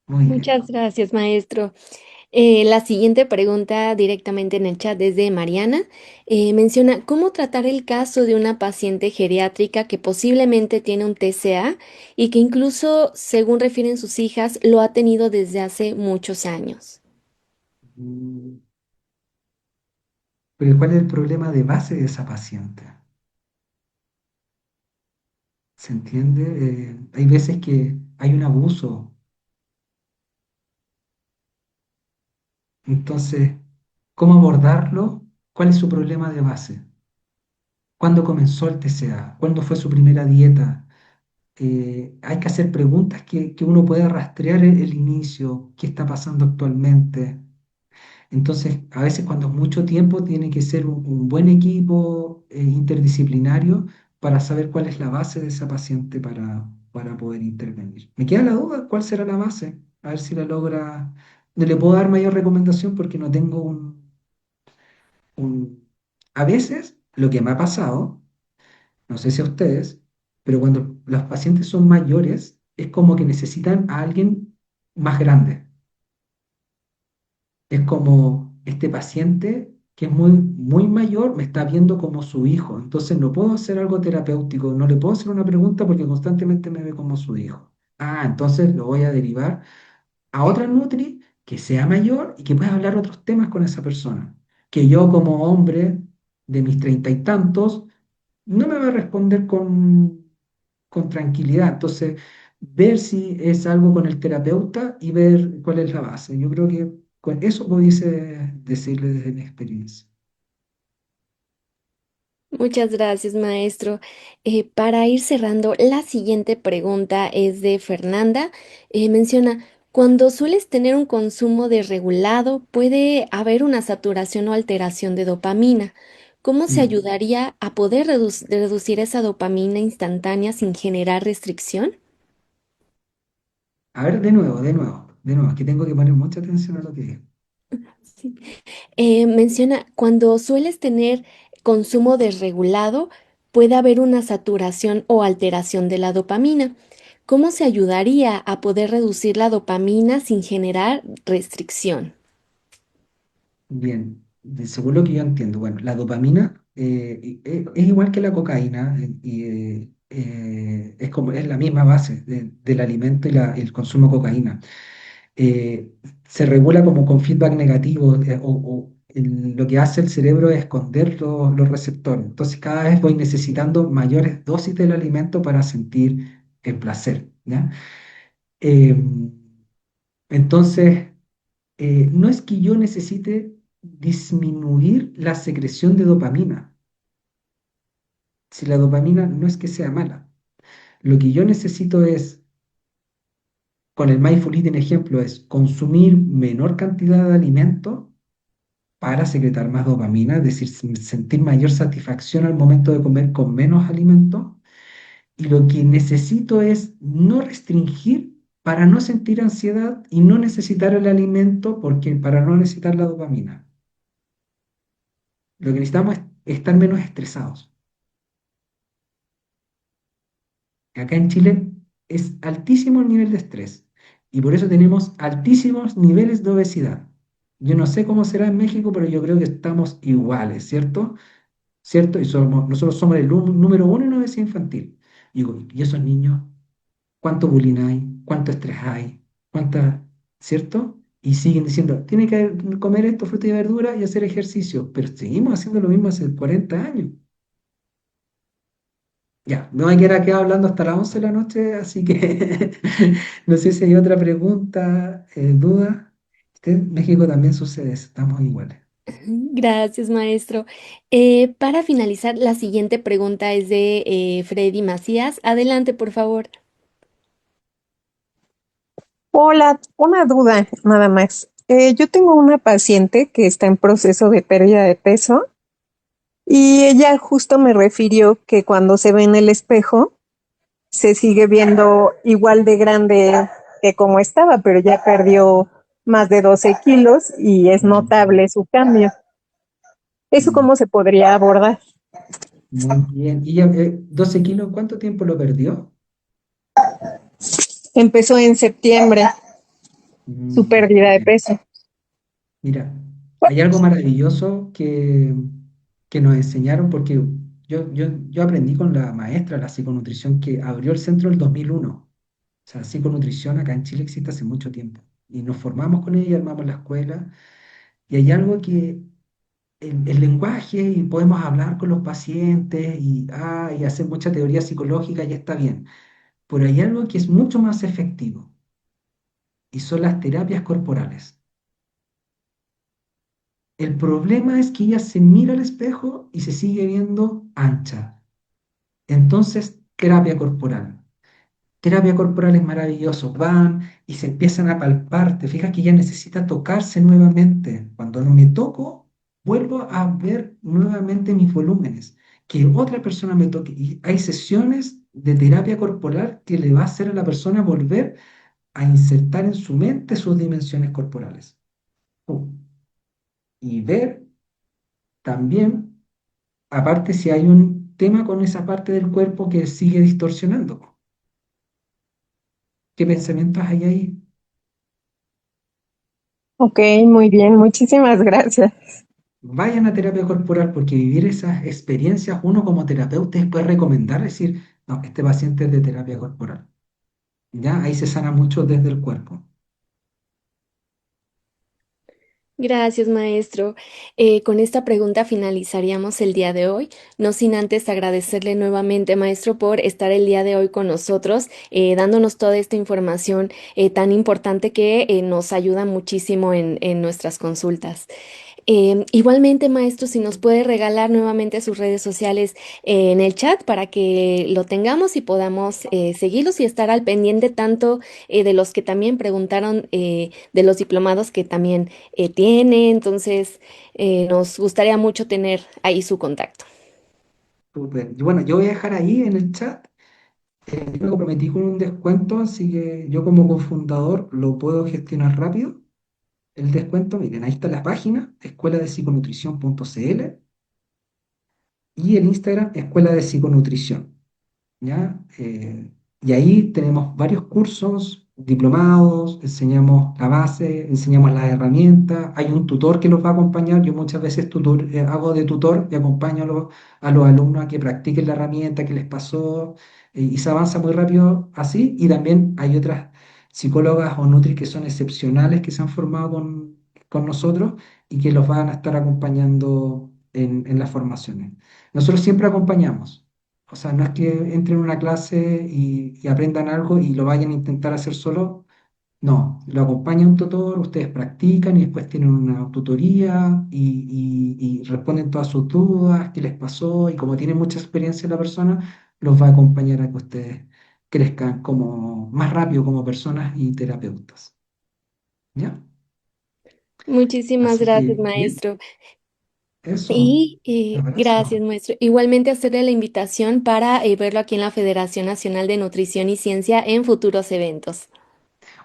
Muy bien. Muchas gracias, maestro. La siguiente pregunta directamente en el chat desde Mariana. Menciona cómo tratar el caso de una paciente geriátrica que posiblemente tiene un TCA y que incluso, según refieren sus hijas, lo ha tenido desde hace muchos años. Mm, Pero ¿cuál es el problema de base de esa paciente? ¿Se entiende? Hay veces que hay un abuso. Entonces, ¿cómo abordarlo? ¿Cuál es su problema de base? ¿Cuándo comenzó el TCA? ¿Cuándo fue su primera dieta? Hay que hacer preguntas que uno pueda rastrear el inicio, qué está pasando actualmente. Entonces, a veces cuando es mucho tiempo, tiene que ser un buen equipo interdisciplinario para saber cuál es la base de esa paciente para poder intervenir. Me queda la duda, ¿cuál será la base? A ver si la logra. No le puedo dar mayor recomendación porque no tengo un... A veces, lo que me ha pasado, no sé si a ustedes, pero cuando los pacientes son mayores, es como que necesitan a alguien más grande. Es como este paciente que es muy mayor me está viendo como su hijo, entonces no puedo hacer algo terapéutico, no le puedo hacer una pregunta porque constantemente me ve como su hijo. Ah, entonces lo voy a derivar a otra Nutri que sea mayor y que pueda hablar otros temas con esa persona. Que yo como hombre de mis treinta y tantos no me va a responder con tranquilidad. Entonces, ver si es algo con el terapeuta y ver cuál es la base. Yo creo que con eso pudiese decirle desde mi experiencia. Muchas gracias, maestro. Para ir cerrando, la siguiente pregunta es de Fernanda. Menciona, cuando sueles tener un consumo desregulado, puede haber una saturación o alteración de dopamina. ¿Cómo se Mm. ayudaría a poder reducir esa dopamina instantánea sin generar restricción? A ver, de nuevo, que tengo que poner mucha atención a lo que digo. Sí. Menciona, cuando sueles tener consumo desregulado, puede haber una saturación o alteración de la dopamina. ¿Cómo se ayudaría a poder reducir la dopamina sin generar restricción? Bien, según lo que yo entiendo, bueno, la dopamina es igual que la cocaína es como, es la misma base del alimento y el consumo de cocaína. eh, Se regula como con feedback negativo lo que hace el cerebro es esconder los receptores. Entonces cada vez voy necesitando mayores dosis del alimento para sentir el placer, ¿ya? Eh, entonces, no es que yo necesite disminuir la secreción de dopamina. Si la dopamina no es que sea mala, lo que yo necesito es, con el mindful eating ejemplo, es consumir menor cantidad de alimento para secretar más dopamina, es decir, sentir mayor satisfacción al momento de comer con menos alimento. Y lo que necesito es no restringir para no sentir ansiedad y no necesitar el alimento porque para no necesitar la dopamina. Lo que necesitamos es estar menos estresados. Acá en Chile es altísimo el nivel de estrés y por eso tenemos altísimos niveles de obesidad. Yo no sé cómo será en México, pero yo creo que estamos iguales, ¿cierto? ¿Cierto? Y nosotros somos el número uno en obesidad infantil. Digo, ¿y esos niños? ¿Cuánto bullying hay? ¿Cuánto estrés hay? ¿Cuánta, cierto? Y siguen diciendo, tiene que comer esto, fruta y verdura y hacer ejercicio. Pero seguimos haciendo lo mismo hace 40 años. Ya, no hay que quedar hablando hasta las 11 de la noche, así que no sé si hay otra pregunta, duda. En México también sucede eso, estamos iguales. Gracias, maestro. Para finalizar, la siguiente pregunta es de Freddy Macías. Adelante, por favor. Hola, una duda nada más. Yo tengo una paciente que está en proceso de pérdida de peso y ella justo me refirió que cuando se ve en el espejo se sigue viendo igual de grande que como estaba, pero ya perdió más de 12 kilos y es Mm, notable su cambio. ¿Eso mm, cómo se podría abordar? Muy bien. ¿Y ella, 12 kilos, cuánto tiempo lo perdió? Empezó en septiembre su Mm, pérdida de bien. peso. Mira, hay algo maravilloso que nos enseñaron porque yo aprendí con la maestra de la psiconutrición que abrió el centro el 2001. O sea, psiconutrición acá en Chile existe hace mucho tiempo. Y nos formamos con ella, armamos la escuela. Y hay algo que el lenguaje y podemos hablar con los pacientes y hacer mucha teoría psicológica y está bien. Pero hay algo que es mucho más efectivo y son las terapias corporales. El problema es que ella se mira al espejo y se sigue viendo ancha. Entonces, terapia corporal. Terapia corporal es maravilloso. Van y se empiezan a palpar. Te fijas que ella necesita tocarse nuevamente. Cuando no me toco, vuelvo a ver nuevamente mis volúmenes. Que otra persona me toque. Y hay sesiones de terapia corporal que le va a hacer a la persona volver a insertar en su mente sus dimensiones corporales. Y ver también, aparte, si hay un tema con esa parte del cuerpo que sigue distorsionando. ¿Qué pensamientos hay ahí? Ok, muy bien, muchísimas gracias. Vayan a terapia corporal porque vivir esas experiencias uno como terapeuta después recomendar, decir, no, este paciente es de terapia corporal. Ya, ahí se sana mucho desde el cuerpo. Gracias, maestro. Con esta pregunta finalizaríamos el día de hoy, no sin antes agradecerle nuevamente, maestro, por estar el día de hoy con nosotros, dándonos toda esta información tan importante que nos ayuda muchísimo en nuestras consultas. Igualmente, maestro, si nos puede regalar nuevamente sus redes sociales en el chat para que lo tengamos y podamos seguirlos y estar al pendiente tanto de los que también preguntaron de los diplomados que también tiene. Entonces, nos gustaría mucho tener ahí su contacto. Súper. Y bueno, yo voy a dejar ahí en el chat. Yo me comprometí con un descuento, así que yo como cofundador lo puedo gestionar rápido. El descuento, miren, ahí está la página, escueladepsiconutrición.cl y el Instagram, Escuela de Psiconutrición. ¿Ya? Y ahí tenemos varios cursos, diplomados, enseñamos la base, enseñamos las herramientas, hay un tutor que los va a acompañar, yo muchas veces hago de tutor y acompaño a los alumnos a que practiquen la herramienta que les pasó y se avanza muy rápido así, y también hay otras psicólogas o nutris que son excepcionales que se han formado con nosotros y que los van a estar acompañando en las formaciones. Nosotros siempre acompañamos. O sea, no es que entren en una clase y aprendan algo y lo vayan a intentar hacer solo. No, lo acompaña un tutor, ustedes practican y después tienen una tutoría y responden todas sus dudas, qué les pasó y como tiene mucha experiencia la persona, los va a acompañar a que ustedes crezcan como más rápido como personas y terapeutas. ¿Ya? Muchísimas Así gracias, que, bien, maestro. eso. Y Abrazo. gracias, maestro. Igualmente hacerle la invitación para verlo aquí en la Federación Nacional de Nutrición y Ciencia en futuros eventos.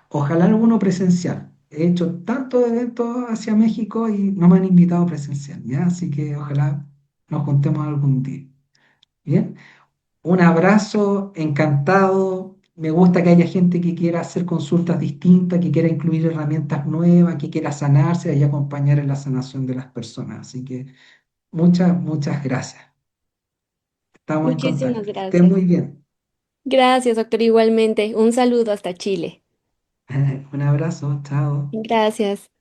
Ojalá alguno presencial. He hecho tantos eventos hacia México y no me han invitado presencial, ¿ya? Así que ojalá nos juntemos algún día. Bien, un abrazo, encantado. Me gusta que haya gente que quiera hacer consultas distintas, que quiera incluir herramientas nuevas, que quiera sanarse y acompañar en la sanación de las personas. Así que muchas gracias. Estamos en Muchísimas contacto. Que estén gracias. muy bien. Gracias, doctor. Igualmente. Un saludo hasta Chile. Un abrazo, chao. Gracias.